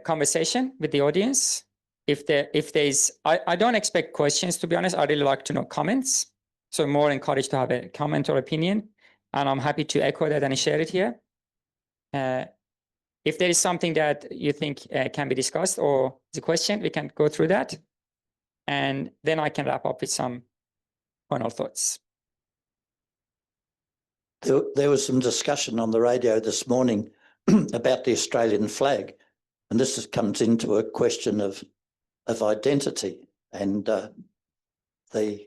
conversation with the audience. If there's, I don't expect questions, to be honest. I really like to know comments. So I'm more encouraged to have a comment or opinion, and I'm happy to echo that and share it here. If there is something that you think can be discussed or is a question, we can go through that. And then I can wrap up with some final thoughts. There was some discussion on the radio this morning about the Australian flag, and this comes into a question of identity. And the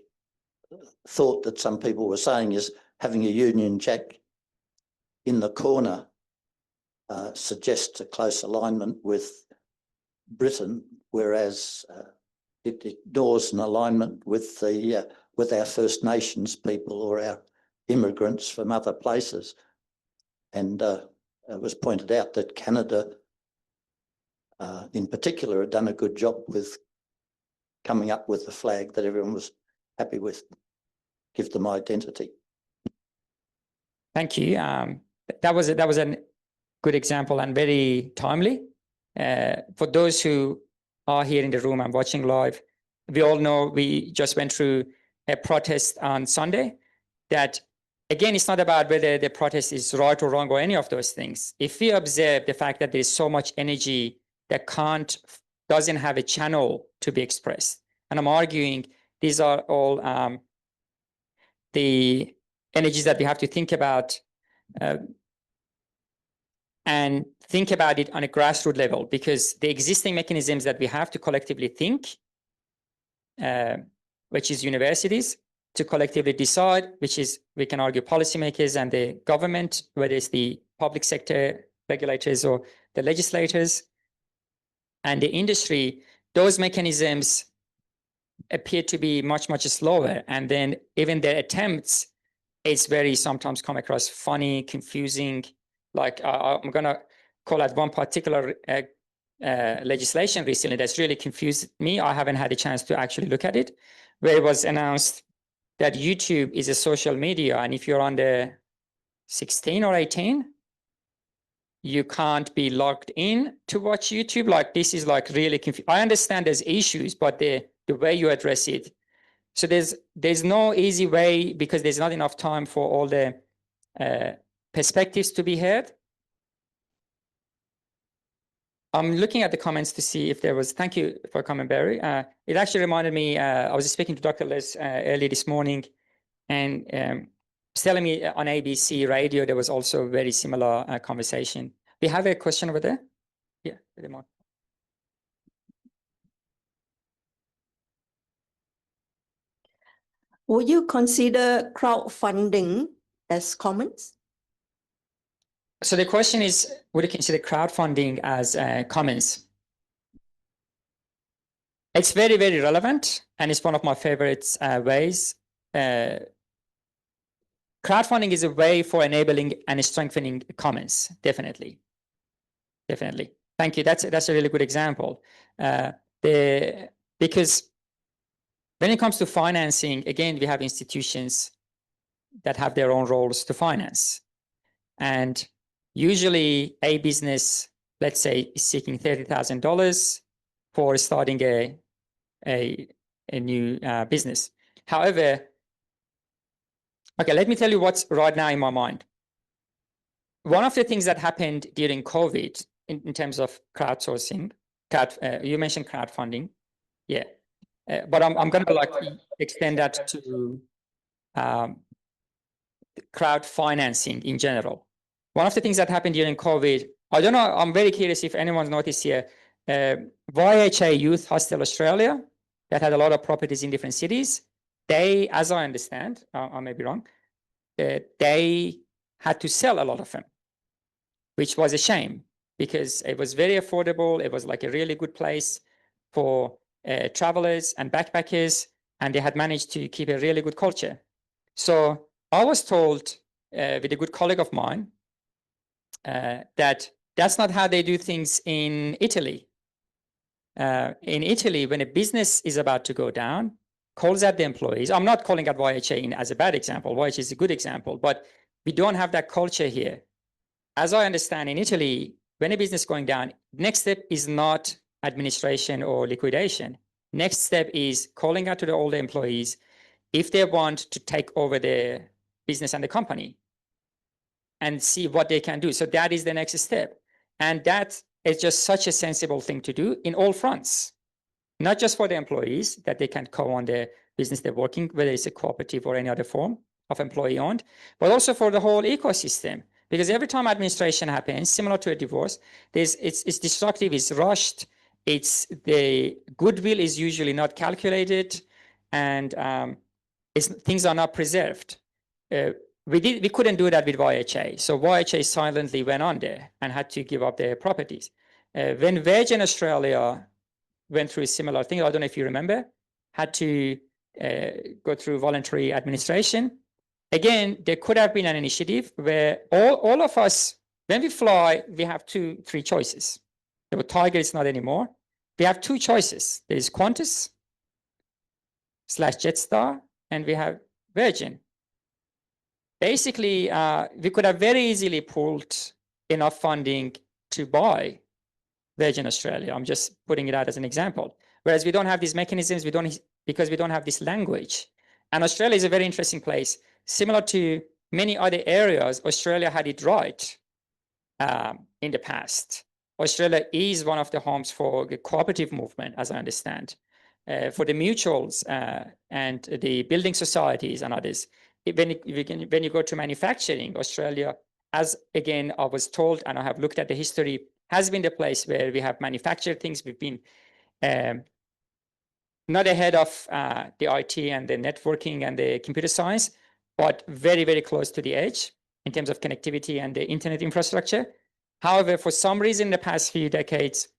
thought that some people were saying is having a Union Jack in the corner suggests a close alignment with Britain, whereas it ignores an alignment with our First Nations people or our immigrants from other places. And it was pointed out that Canada, in particular, had done a good job with coming up with a flag that everyone was happy with, give them identity. Thank you. That was a good example and very timely. For those who are here in the room and watching live, we all know we just went through a protest on Sunday that, again, it's not about whether the protest is right or wrong or any of those things. If we observe the fact that there's so much energy that doesn't have a channel to be expressed, and I'm arguing these are all the energies that we have to think about and think about it on a grassroots level, because the existing mechanisms that we have to collectively think, which is universities, to collectively decide, which is, we can argue, policymakers and the government, whether it's the public sector regulators or the legislators, and the industry, those mechanisms appear to be much, much slower. And then even their attempts, it's very sometimes come across funny, confusing. Like I'm going to call out one particular legislation recently that's really confused me. I haven't had a chance to actually look at it, where it was announced that YouTube is a social media, and if you're under 16 or 18, you can't be logged in to watch YouTube. Like, this is like really confusing. I understand there's issues, but the way you address it. So there's no easy way, because there's not enough time for all the perspectives to be heard. I'm looking at the comments to see if there was, thank you for coming, Barry. It actually reminded me, I was speaking to Dr. Les early this morning, and telling me on ABC radio, there was also a very similar conversation. We have a question over there. Yeah, Ramon. Would you consider crowdfunding as commons? So the question is, would you consider crowdfunding as commons? It's very, very relevant, and it's one of my favorite ways. Crowdfunding is a way for enabling and strengthening commons, definitely. Definitely. Thank you. That's a really good example. Because when it comes to financing, again, we have institutions that have their own roles to finance. And usually a business, let's say, is seeking $30,000 for starting a new business. However, okay, let me tell you what's right now in my mind. One of the things that happened during COVID in terms of crowdsourcing, you mentioned crowdfunding, yeah. But I'm going to like extend that to crowd financing in general. One of the things that happened during COVID, I don't know, I'm very curious if anyone's noticed here, YHA Youth Hostel Australia, that had a lot of properties in different cities, they, as I understand, I may be wrong, they had to sell a lot of them, which was a shame, because it was very affordable. It was like a really good place for travelers and backpackers, and they had managed to keep a really good culture. So I was told with a good colleague of mine that that's not how they do things in Italy. In Italy, when a business is about to go down, calls out the employees. I'm not calling out YHA as a bad example. YHA is a good example, but we don't have that culture here. As I understand, in Italy, when a business is going down, next step is not administration or liquidation. Next step is calling out to all the employees if they want to take over the business and the company and see what they can do. So that is the next step. And that is just such a sensible thing to do in all fronts, not just for the employees that they can co-own the business they're working, whether it's a cooperative or any other form of employee owned, but also for the whole ecosystem. Because every time administration happens, similar to a divorce, it's destructive, it's rushed, the goodwill is usually not calculated, and things are not preserved. We couldn't do that with YHA. So YHA silently went on there and had to give up their properties. When Virgin Australia went through a similar thing, I don't know if you remember, had to go through voluntary administration. Again, there could have been an initiative where all of us, when we fly, we have 2-3 choices. The Tiger is not anymore. We have 2 choices. There is Qantas / Jetstar, and we have Virgin. Basically, we could have very easily pulled enough funding to buy Virgin Australia. I'm just putting it out as an example. Whereas we don't have these mechanisms, because we don't have this language. And Australia is a very interesting place. Similar to many other areas, Australia had it right in the past. Australia is one of the homes for the cooperative movement, as I understand, for the mutuals and the building societies and others. When you go to manufacturing, Australia as again, I was told, and I have looked at the history, has been the place where we have manufactured things. We've been not ahead of the IT and the networking and the computer science, but very, very close to the edge in terms of connectivity and the internet infrastructure. However, for some reason, in the past few decades,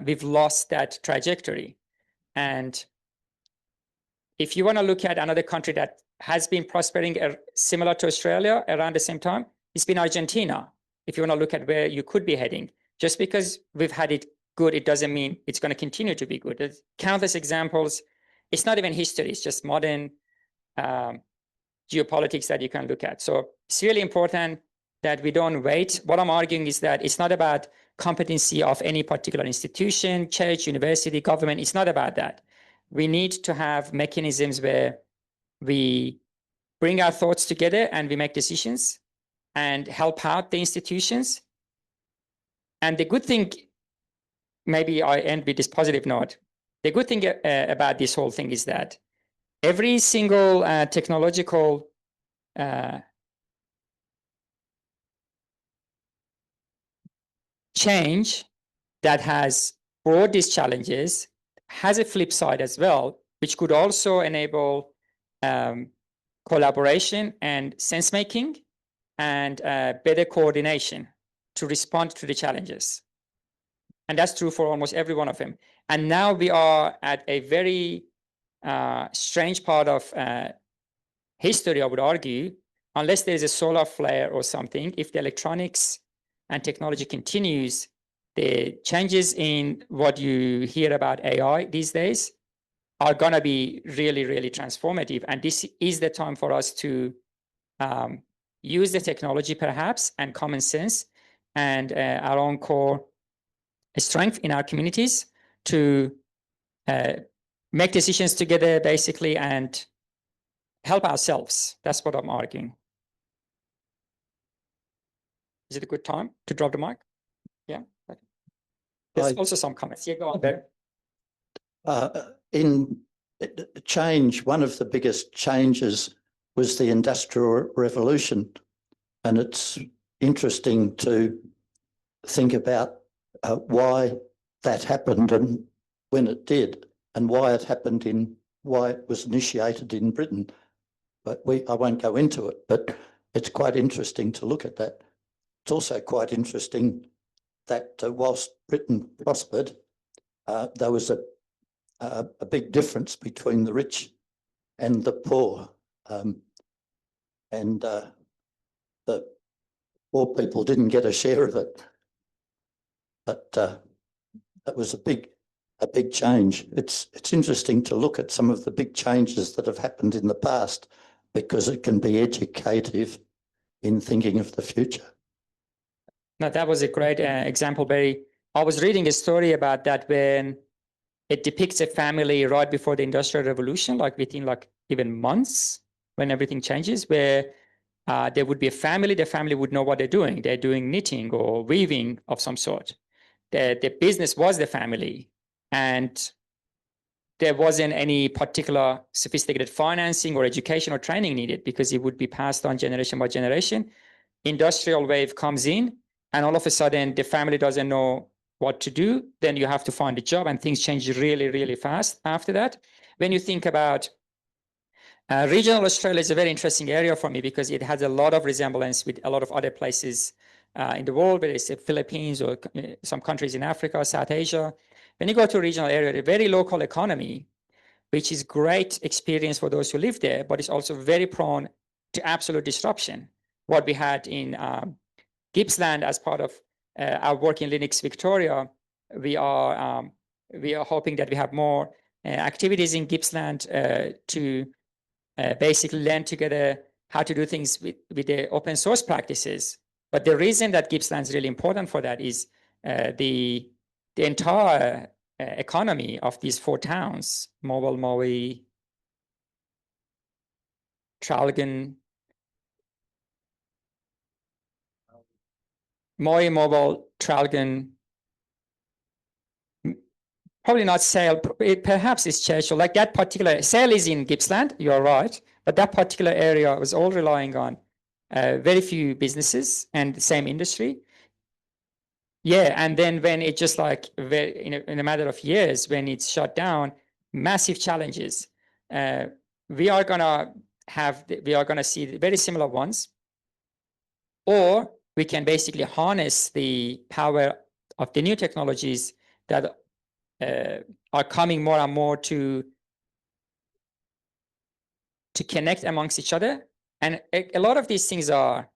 we've lost that trajectory. And if you want to look at another country that has been prospering similar to Australia around the same time, it's been Argentina. If you want to look at where you could be heading, just because we've had it good, it doesn't mean it's going to continue to be good. There's countless examples. It's not even history, it's just modern geopolitics that you can look at. So it's really important that we don't wait. What I'm arguing is that it's not about competency of any particular institution, church, university, government. It's not about that. We need to have mechanisms where we bring our thoughts together and we make decisions and help out the institutions. And the good thing, maybe I end with this positive note. The good thing about this whole thing is that every single technological change that has brought these challenges has a flip side as well, which could also enable collaboration and sense making and better coordination to respond to the challenges. And that's true for almost every one of them. And now we are at a very strange part of history, I would argue, unless there is a solar flare or something. If the electronics and technology continues, the changes in what you hear about AI these days are going to be really, really transformative. And this is the time for us to use the technology perhaps and common sense and our own core strength in our communities to make decisions together basically and help ourselves. That's what I'm arguing. Is it a good time to drop the mic? Yeah. There's also some comments. Yeah, go on, Bert. In change, one of the biggest changes was the Industrial Revolution. And it's interesting to think about why that happened and when it did, and why it happened why it was initiated in Britain. But I won't go into it, but it's quite interesting to look at that. It's also quite interesting that whilst Britain prospered, there was a big difference between the rich and the poor. And the poor people didn't get a share of it. But that was a big change. It's interesting to look at some of the big changes that have happened in the past because it can be educative in thinking of the future. No, that was a great example, Barry. I was reading a story about that when it depicts a family right before the Industrial Revolution, like within even months when everything changes, where there would be a family, the family would know what they're doing. They're doing knitting or weaving of some sort. The business was the family, and there wasn't any particular sophisticated financing or education or training needed because it would be passed on generation by generation. Industrial wave comes in, and all of a sudden the family doesn't know what to do. Then you have to find a job, and things change really, really fast after that. When you think about regional Australia is a very interesting area for me because it has a lot of resemblance with a lot of other places in the world, whether it's the Philippines or some countries in Africa, South Asia. When you go to a regional area, a very local economy, which is great experience for those who live there, but it's also very prone to absolute disruption. What we had in Gippsland as part of our work in Linux Victoria, we are hoping that we have more activities in Gippsland to basically learn together how to do things with the open source practices. But the reason that Gippsland is really important for that is the entire economy of these 4 towns, Mobile, Maui, Traralgon, Maui, Mobile, Traralgon, probably not Sale, perhaps it's Churchill, like that particular, Sale is in Gippsland, you're right, but that particular area was all relying on very few businesses and the same industry. Yeah, and then when it just like in a matter of years, when it's shut down, massive challenges. We are gonna see very similar ones, or we can basically harness the power of the new technologies that are coming more and more to connect amongst each other. And a lot of these things are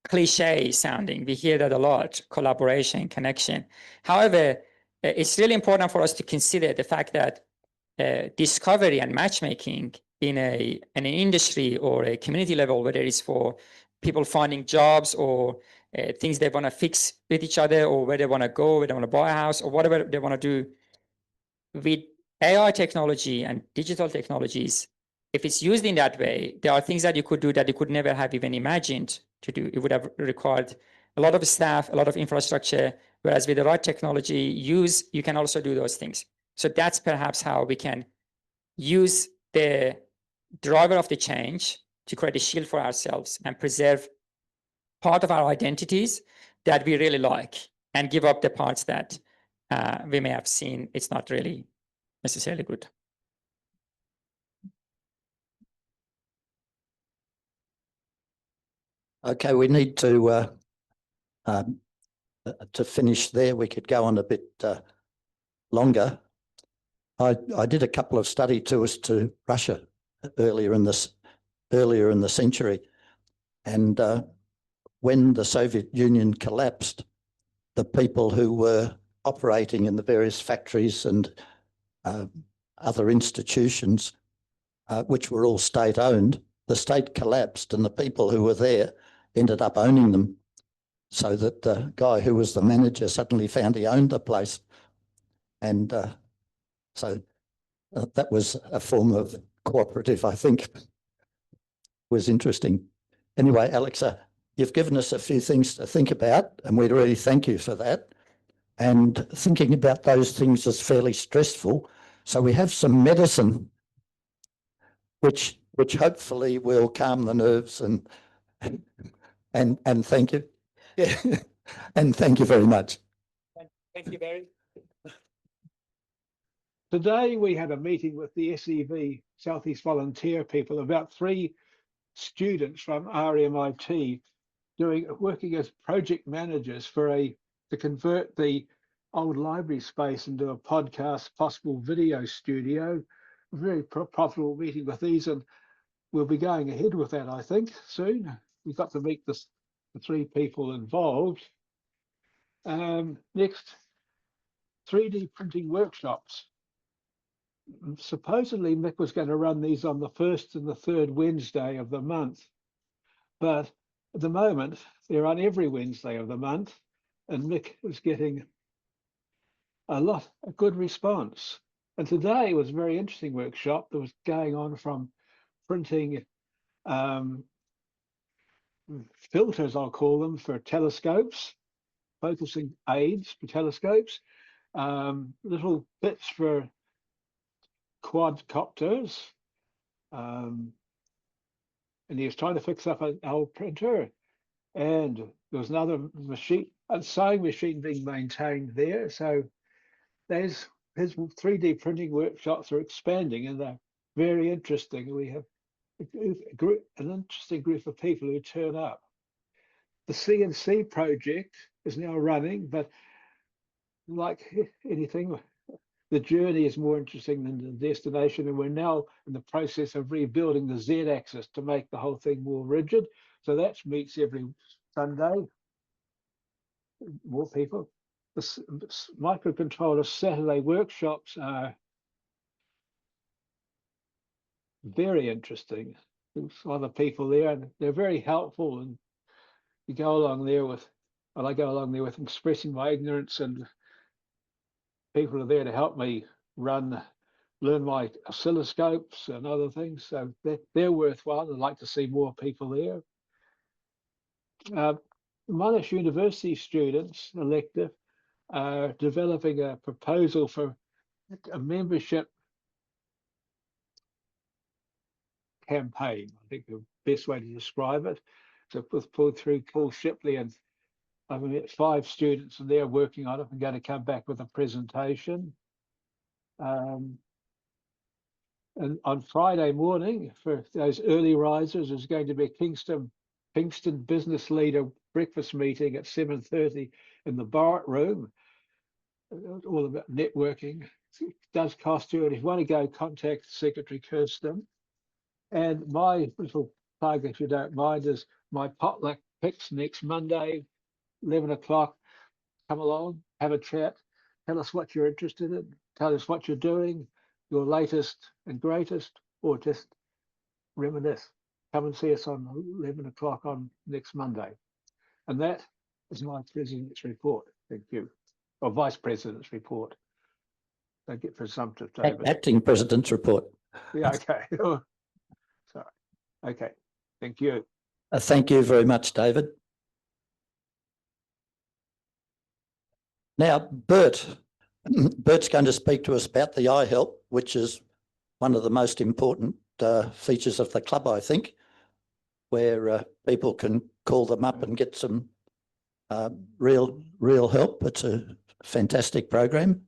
cliche sounding. We hear that a lot: collaboration, connection. However, it's really important for us to consider the fact that discovery and matchmaking in an industry or a community level, whether it's for people finding jobs or things they want to fix with each other, or where they want to go, where they want to buy a house, or whatever they want to do, with AI technology and digital technologies, if it's used in that way, there are things that you could do that you could never have even imagined to do. It would have required a lot of staff, a lot of infrastructure, whereas with the right technology you can also do those things. So that's perhaps how we can use the driver of the change to create a shield for ourselves and preserve part of our identities that we really like, and give up the parts that we may have seen it's not really necessarily good. Okay, we need to finish there. We could go on a bit longer. I did a couple of study tours to Russia earlier in the century, and when the Soviet Union collapsed, the people who were operating in the various factories and other institutions, which were all state-owned, the state collapsed, and the people who were there ended up owning them, so that the guy who was the manager suddenly found he owned the place. And so that was a form of cooperative, I think. It was interesting. Anyway, Alexar, you've given us a few things to think about, and we really thank you for that. And thinking about those things is fairly stressful. So we have some medicine which hopefully will calm the nerves, and thank you. Yeah. And thank you very much. Thank you, Barry. Today we had a meeting with the SEV, Southeast Volunteer people, about 3 students from RMIT working as project managers to convert the old library space into a podcast, possible video studio. Very profitable meeting with these, and we'll be going ahead with that, I think, soon. We've got to meet the 3 people involved. Next, 3D printing workshops. Supposedly Mick was going to run these on the 1st and the 3rd Wednesday of the month, but at the moment they're on every Wednesday of the month, and Mick is getting a good response. And today was a very interesting workshop that was going on, from printing filters, I'll call them, for telescopes, focusing aids for telescopes, little bits for quadcopters, and he was trying to fix up an old printer, and there was another machine, a sewing machine being maintained there. So his 3D printing workshops are expanding, and they're very interesting. We have an interesting group of people who turn up. The CNC project is now running, but like anything, the journey is more interesting than the destination, and we're now in the process of rebuilding the Z-axis to make the whole thing more rigid. So that meets every Sunday. More people. The microcontroller Saturday workshops are very interesting. There's other people there, and they're very helpful, and you go along there with, well, I go along there with expressing my ignorance, and people are there to help me learn my oscilloscopes and other things. So they're worthwhile. I'd like to see more people there. Monash University students, elective, are developing a proposal for a membership campaign. I think the best way to describe it. So was pulled through Paul Shipley, and I've met 5 students and they're working on it and going to come back with a presentation. And on Friday morning, for those early risers, there's going to be a Kingston business leader breakfast meeting at 7:30 in the Bart room. All about networking. It does cost you, and if you want to go, contact Secretary Kirsten. And my little plug, if you don't mind, is my potluck picks next Monday, 11 o'clock. Come along, have a chat, tell us what you're interested in, tell us what you're doing, your latest and greatest, or just reminisce. Come and see us on 11 o'clock on next Monday. And that is my president's report. Thank you. Or vice president's report. Don't get presumptive, David. Acting President's report. Yeah, okay. Sorry. Okay. Thank you. Thank you very much, David. Now, Bert's going to speak to us about the iHelp, which is one of the most important features of the club, I think, where people can call them up and get some real help. It's a fantastic program.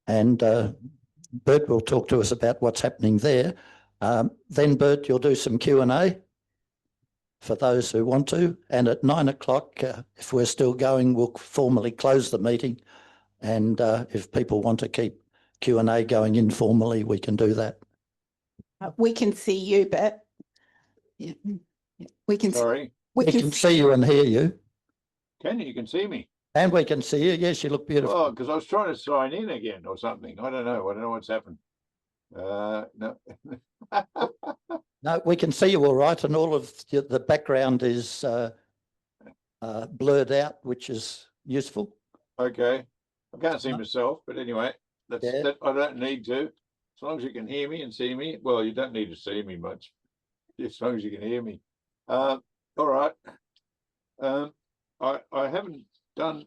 And Bert will talk to us about what's happening there. Then, Bert, you'll do some Q&A for those who want to. And at 9 o'clock, if we're still going, we'll formally close the meeting. And if people want to keep Q&A going informally, we can do that. We can see you, Bert. Yeah. We can. Sorry, We We can see you and hear you. can you? You can see me? And we can see you. Yes, you look beautiful. Oh, because I was trying to sign in again or something. I don't know. I don't know what's happened. No. No, we can see you all right. And all of the background is blurred out, which is useful. Okay. I can't see myself, but anyway, Yeah. that I don't need to. As long as you can hear me and see me. Well, you don't need to see me much. As long as you can hear me. All right. I haven't done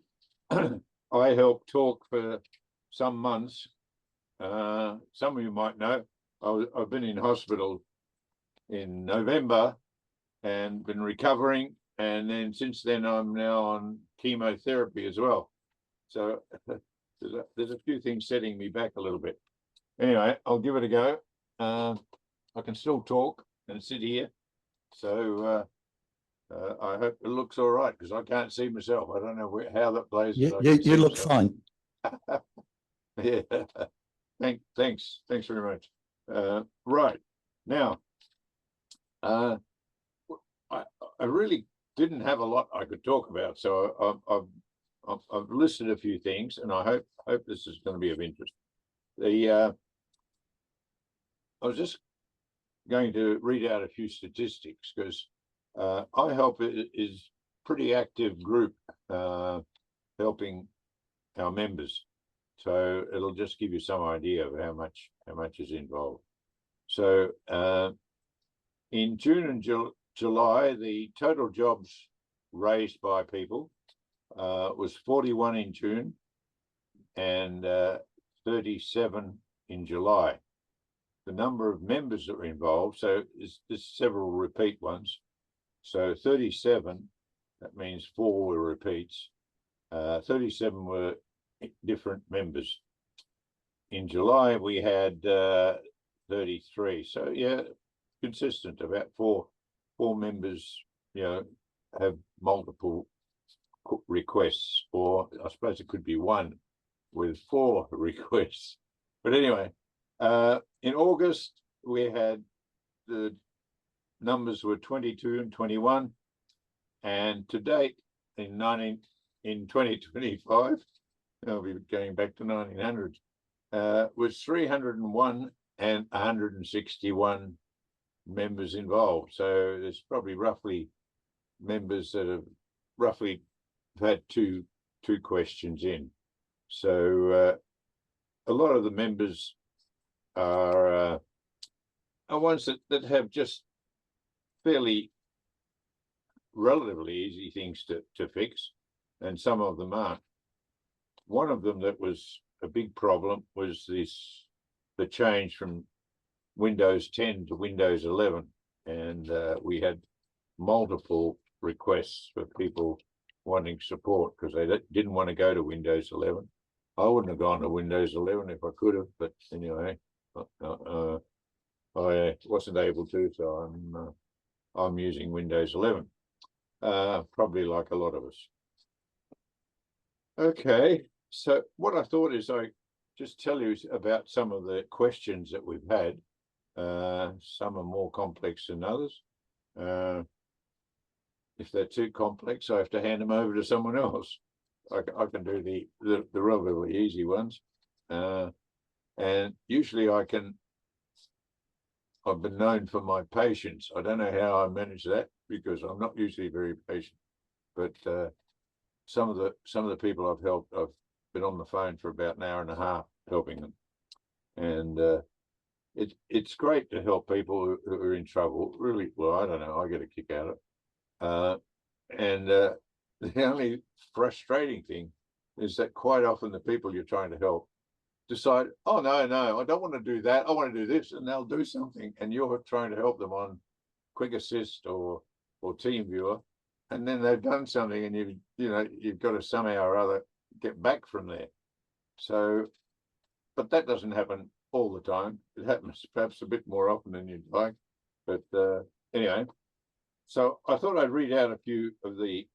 iHelp talk for some months. Some of you might know I've been in hospital in November and been recovering, and then since then I'm now on chemotherapy as well. So there's a few things setting me back a little bit. Anyway, I'll give it a go. I can still talk and sit here, so I hope it looks all right, because I can't see myself. I don't know how that plays. You look fine. Yeah. Thanks very much. Right now, I really didn't have a lot I could talk about, so I've listed a few things, and I hope this is going to be of interest. I was just going to read out a few statistics, because iHelp is pretty active group helping our members. So it'll just give you some idea of how much is involved. So in June and July, the total jobs raised by people was 41 in June and 37 in July. The number of members that were involved, so there's several repeat ones. So 37, that means 4 were repeats. 37 were different members. In July, we had 33. So yeah, consistent. About four members, have multiple requests, or I suppose it could be one with 4 requests. But anyway, in August, we had the numbers were 22 and 21, and to date in 2025, I'll be going back to 1900, was 301 and 161 members involved. So there's probably roughly members that have roughly had two questions in. So a lot of the members are ones that have just fairly relatively easy things to fix, and some of them aren't. One of them that was a big problem was the change from Windows 10 to Windows 11, and we had multiple requests for people wanting support because they didn't want to go to Windows 11. I wouldn't have gone to Windows 11 if I could have, but anyway, I wasn't able to, so I'm using Windows 11, probably like a lot of us. Okay, so what I thought is I just tell you about some of the questions that we've had. Some are more complex than others. If they're too complex, I have to hand them over to someone else. I can do the relatively easy ones. And usually I've been known for my patience. I don't know how I manage that because I'm not usually very patient, but some of the people I've helped, I've been on the phone for about an hour and a half helping them. And it's great to help people who are in trouble. Really, well, I don't know, I get a kick out of it. The only frustrating thing is that quite often the people you're trying to help decide, oh, no, I don't want to do that. I want to do this, and they'll do something. And you're trying to help them on Quick Assist or TeamViewer, and then they've done something, and you've got to somehow or other get back from there. So, but that doesn't happen all the time. It happens perhaps a bit more often than you'd like. But anyway, so I thought I'd read out a few of the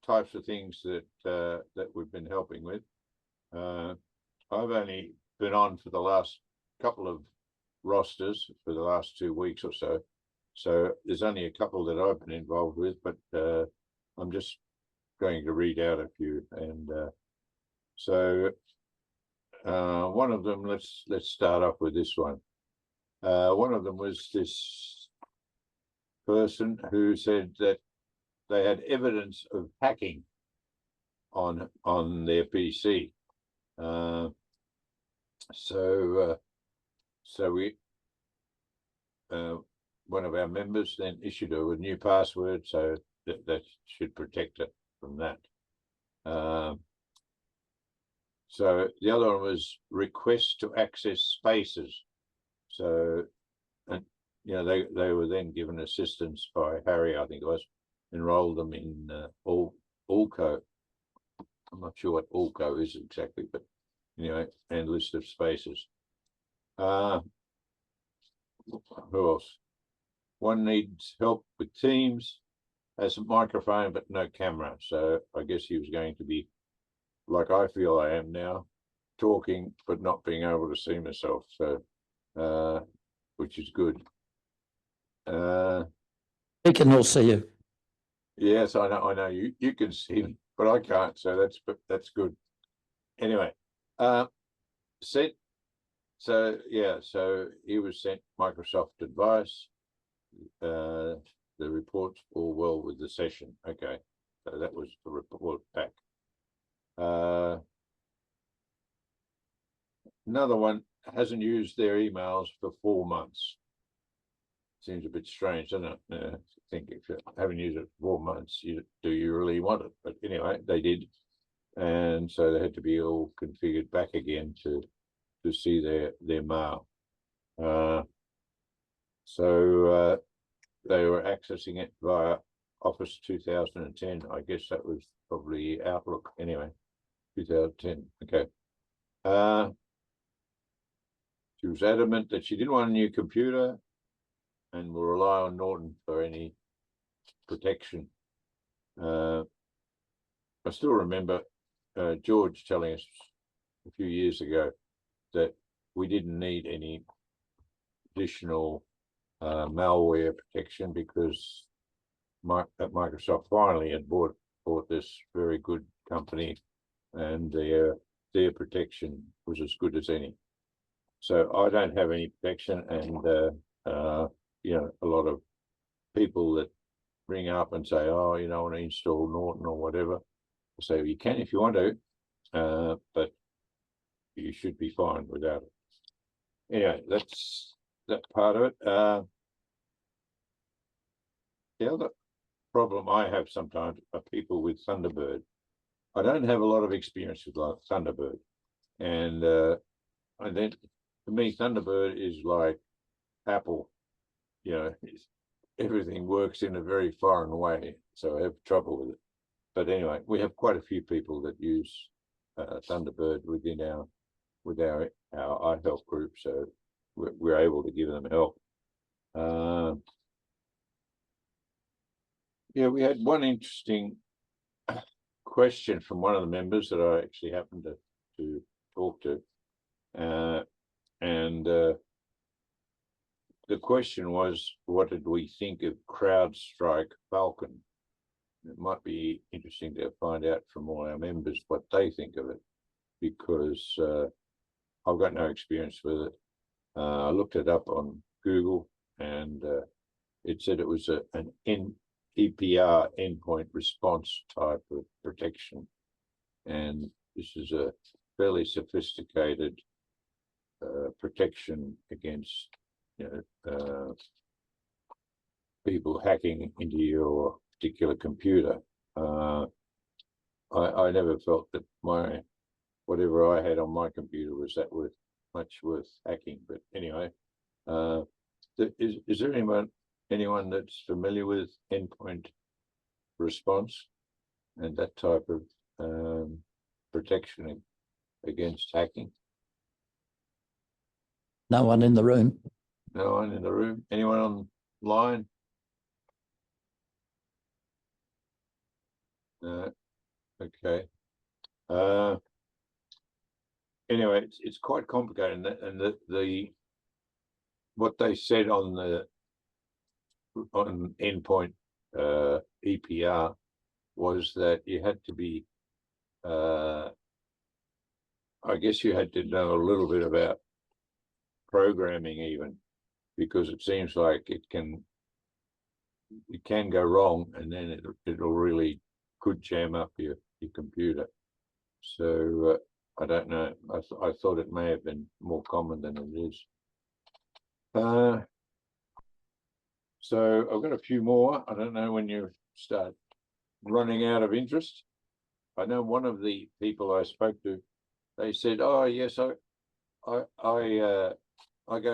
types of things that we've been helping with. I've only been on for the last couple of rosters for the last 2 weeks or so. So there's only a couple that I've been involved with, but I'm just going to read out a few. And so one of them, let's start off with this one. One of them was this person who said that they had evidence of hacking on their PC. So we one of our members then issued her a new password, so that should protect it from that. So the other one was request to access spaces. So, and they were then given assistance by Harry, I think it was, enrolled them in Allco. I'm not sure what Allco is exactly, but anyway, and list of spaces. Who else? One needs help with Teams, has a microphone but no camera. So I guess he was going to be like I feel I am now, talking but not being able to see myself. So, which is good. We can all see you. Yes, I know you can see me, but I can't. So that's good. Anyway, sent. So yeah, so he was sent Microsoft advice. The report's all well with the session. Okay, so that was the report back. Another one hasn't used their emails for 4 months. Seems a bit strange, doesn't it? I think if you haven't used it for 4 months, do you really want it? But anyway, they did, and so they had to be all configured back again to see their mail. So they were accessing it via Office 2010. I guess that was probably Outlook. Anyway, 2010. Okay. She was adamant that she didn't want a new computer and will rely on Norton for any protection. I still remember George telling us a few years ago that we didn't need any additional malware protection because Microsoft finally had bought this very good company, and their protection was as good as any. So I don't have any protection, and a lot of people that ring up and say, oh, I want to install Norton or whatever. So you can if you want to, but you should be fine without it. Anyway, that's that part of it. The other problem I have sometimes are people with Thunderbird. I don't have a lot of experience with Thunderbird, and then for me Thunderbird is like Apple. everything works in a very foreign way, so I have trouble with it. But anyway, we have quite a few people that use Thunderbird within our iHelp group, so we're able to give them help. Yeah, we had one interesting question from one of the members that I actually happened to talk to, and the question was, what did we think of CrowdStrike Falcon? It might be interesting to find out from all our members what they think of it, because I've got no experience with it. I looked it up on Google, and it said it was an EPR endpoint response type of protection, and this is a fairly sophisticated protection against people hacking into your particular computer. I never felt that whatever I had on my computer was that much worth hacking. But anyway, is there anyone that's familiar with endpoint response and that type of protection against hacking? No one in the room. No one in the room? Anyone online? No. Okay. Anyway, it's quite complicated, and the what they said on endpoint EPR was that you had to be, I guess you had to know a little bit about programming even, because it seems like it can go wrong, and then it'll really could jam up your computer. So I don't know. I thought it may have been more common than it is. So I've got a few more. I don't know when you start running out of interest. I know one of the people I spoke to, they said, "Oh yes, I go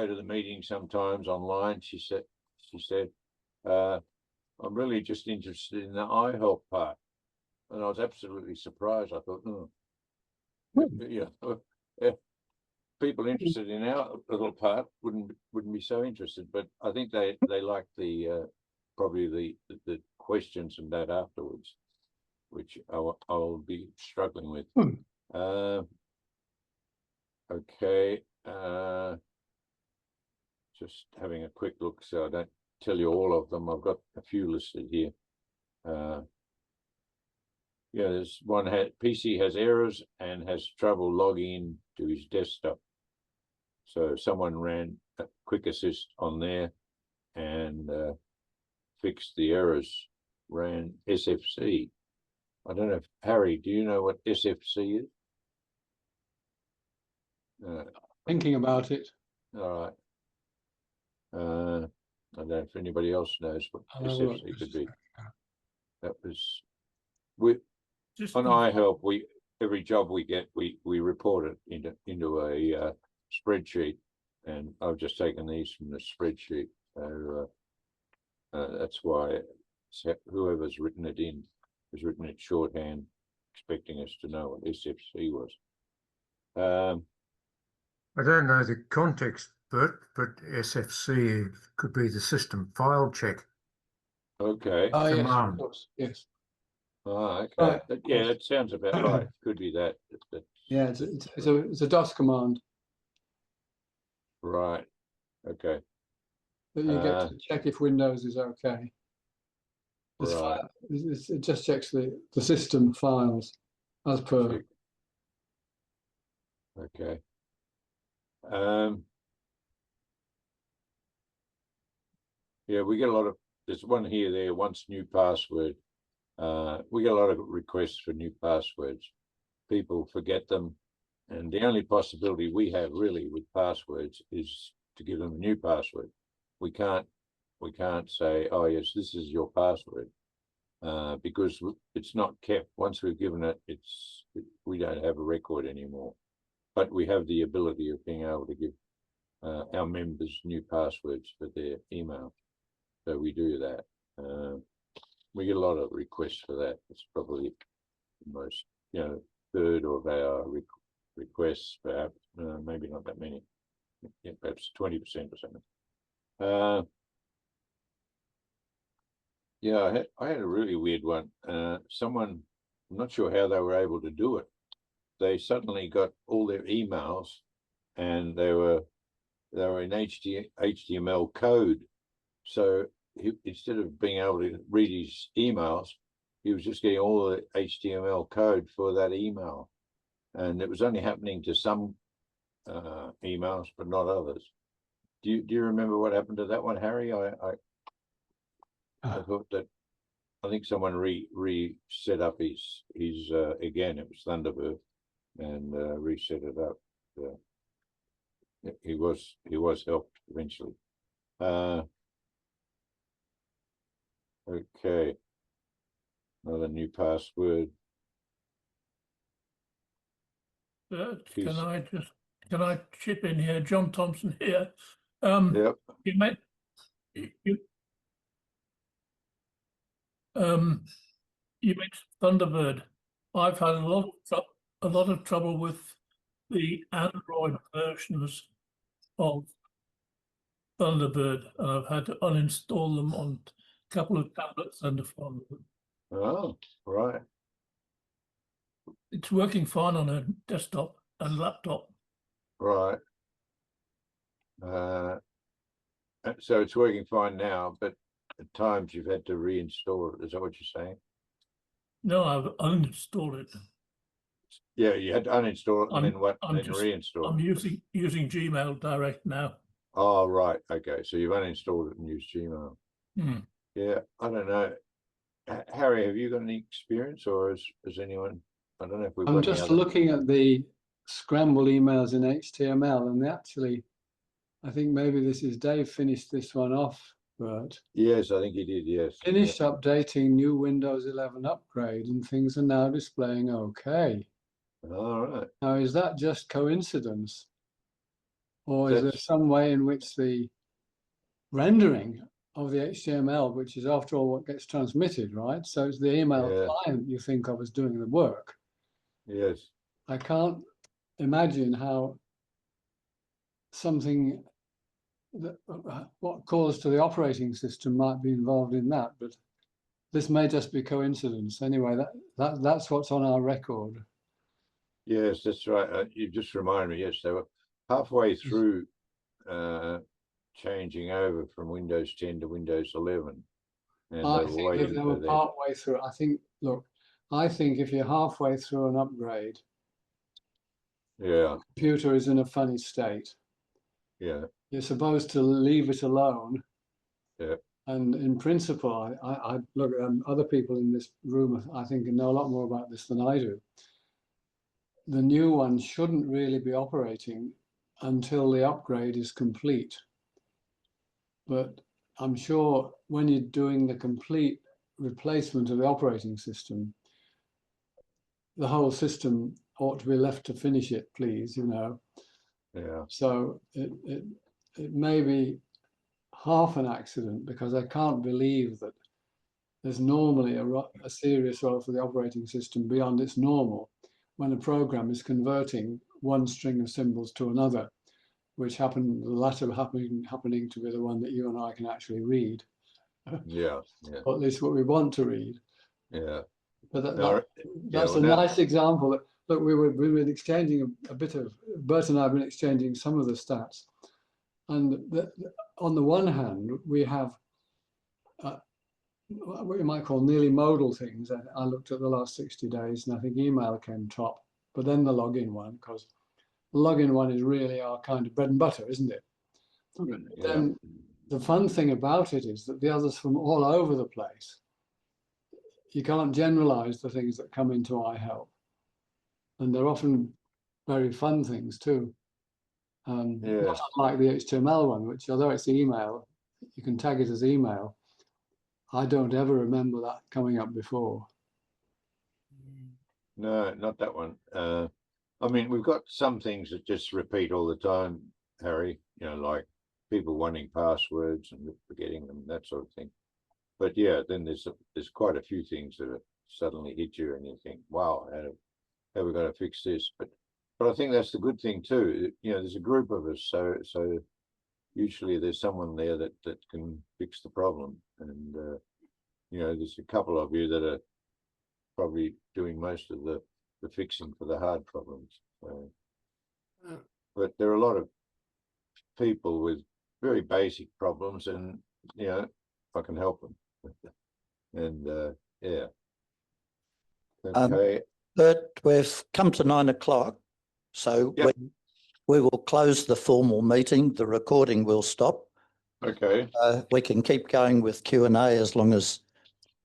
to the meeting sometimes online." She said, "I'm really just interested in the iHelp part," and I was absolutely surprised. I thought, people interested in our little part wouldn't be so interested, but I think they like the probably the questions and that afterwards, which I'll be struggling with. Okay, just having a quick look so I don't tell you all of them. I've got a few listed here. Yeah, there's one. PC has errors and has trouble logging in to his desktop. So someone ran a quick assist on there and fixed the errors, ran SFC. I don't know if, Harry, do you know what SFC is? Thinking about it. All right. I don't know if anybody else knows what SFC could be. That was, on iHelp, every job we get, we report it into a spreadsheet, and I've just taken these from the spreadsheet. So that's why whoever's written it in has written it shorthand, expecting us to know what SFC was. I don't know the context, Bert, but SFC could be the system file check. Okay. Oh, yes, of Command. course. Yes. Oh, okay. Right. Yeah, that sounds about right. Could be that. Yeah, it's a DOS command Right. Okay. that you get to check if Windows is okay. Right. It just checks the system files as per. Okay. Yeah, we get a lot of, there's one here, there, once new password. We get a lot of requests for new passwords. People forget them. And the only possibility we have really with passwords is to give them a new password. We can't say, oh yes, this is your password, because it's not kept. Once we've given it, we don't have a record anymore. But we have the ability of being able to give our members new passwords for their email. So we do that. We get a lot of requests for that. It's probably the most, third of our requests, perhaps, maybe not that many, perhaps 20% or something. Yeah, I had a really weird one. Someone, I'm not sure how they were able to do it. They suddenly got all their emails, and they were in HTML code. So instead of being able to read his emails, he was just getting all the HTML code for that email, and it was only happening to some emails, but not others. Do you remember what happened to that one, Harry? I thought that I think someone reset up his again. It was Thunderbird, and reset it up. He was helped eventually. Okay, another new password. Can I chip in here? John Thompson here. Yep. You mentioned Thunderbird. I've had a lot of trouble with the Android versions of Thunderbird, and I've had to uninstall them on a couple of tablets and a phone. Oh, right. It's working fine on a desktop and laptop. Right. So it's working fine now, but at times you've had to reinstall it. Is that what you're saying? No, I've uninstalled it. Yeah, you had to uninstall it and then reinstall I'm it. using Gmail Direct now. Oh, right. Okay. So you've uninstalled it and used Gmail. Yeah, I don't know. Harry, have you got any experience, or has anyone? I don't know if we've. I'm just looking at the scrambled emails in HTML, and actually, I think maybe this is Dave finished this one off, Bert. Yes, I think he did. Yes. Finished updating new Windows 11 upgrade, and things are now displaying okay. All right. Now, is that just coincidence, or is there some way in which the rendering of the HTML, which is after all what gets transmitted, right? So it's the email client you think of as doing the work. Yes. I can't imagine how something that what caused to the operating system might be involved in that, but this may just be coincidence. Anyway, that's what's on our record. Yes, that's right. You just reminded me. Yes, they were halfway through changing over from Windows 10 to Windows 11, and I they were think waiting if they were for that. partway through, I think if you're halfway through an upgrade, the computer is in a funny state. Yeah. You're supposed to leave it alone. Yeah. And in principle, I look at other people in this room, I think, know a lot more about this than I do. The new one shouldn't really be operating until the upgrade is complete. But I'm sure when you're doing the complete replacement of the operating system, the whole system ought to be left to finish it, please, Yeah. So it may be half an accident, because I can't believe that there's normally a serious role for the operating system beyond its normal when a program is converting one string of symbols to another, which the latter happening to be the one that you and I can actually read. Yeah. Or at least what we want to read. Yeah. But that's a nice example. Look, we've been exchanging a bit of, Bert and I have been exchanging some of the stats. And on the one hand, we have what you might call nearly modal things. I looked at the last 60 days, and I think email came top, but then the login one, because the login one is really our kind of bread and butter, isn't it? Yeah. Then the fun thing about it is that the others from all over the place, you can't generalize the things that come into iHelp. And they're often very fun things too. Not unlike the HTML one, which although it's email, you can tag it as email. I don't ever remember that coming up before. No, not that one. I mean, we've got some things that just repeat all the time, Harry, like people wanting passwords and forgetting them, that sort of thing. But yeah, then there's quite a few things that are suddenly hit you and you think, wow, how are we going to fix this? But I think that's the good thing too. You know, there's a group of us, so usually there's someone there that can fix the problem. And you know, there's a couple of you that are probably doing most of the fixing for the hard problems. So, but there are a lot of people with very basic problems, and you know, I can help them. And yeah. Okay. Bert, we've come to 9 o'clock, so Yep. we will close the formal meeting. The recording will stop. Okay. We can keep going with Q&A as long as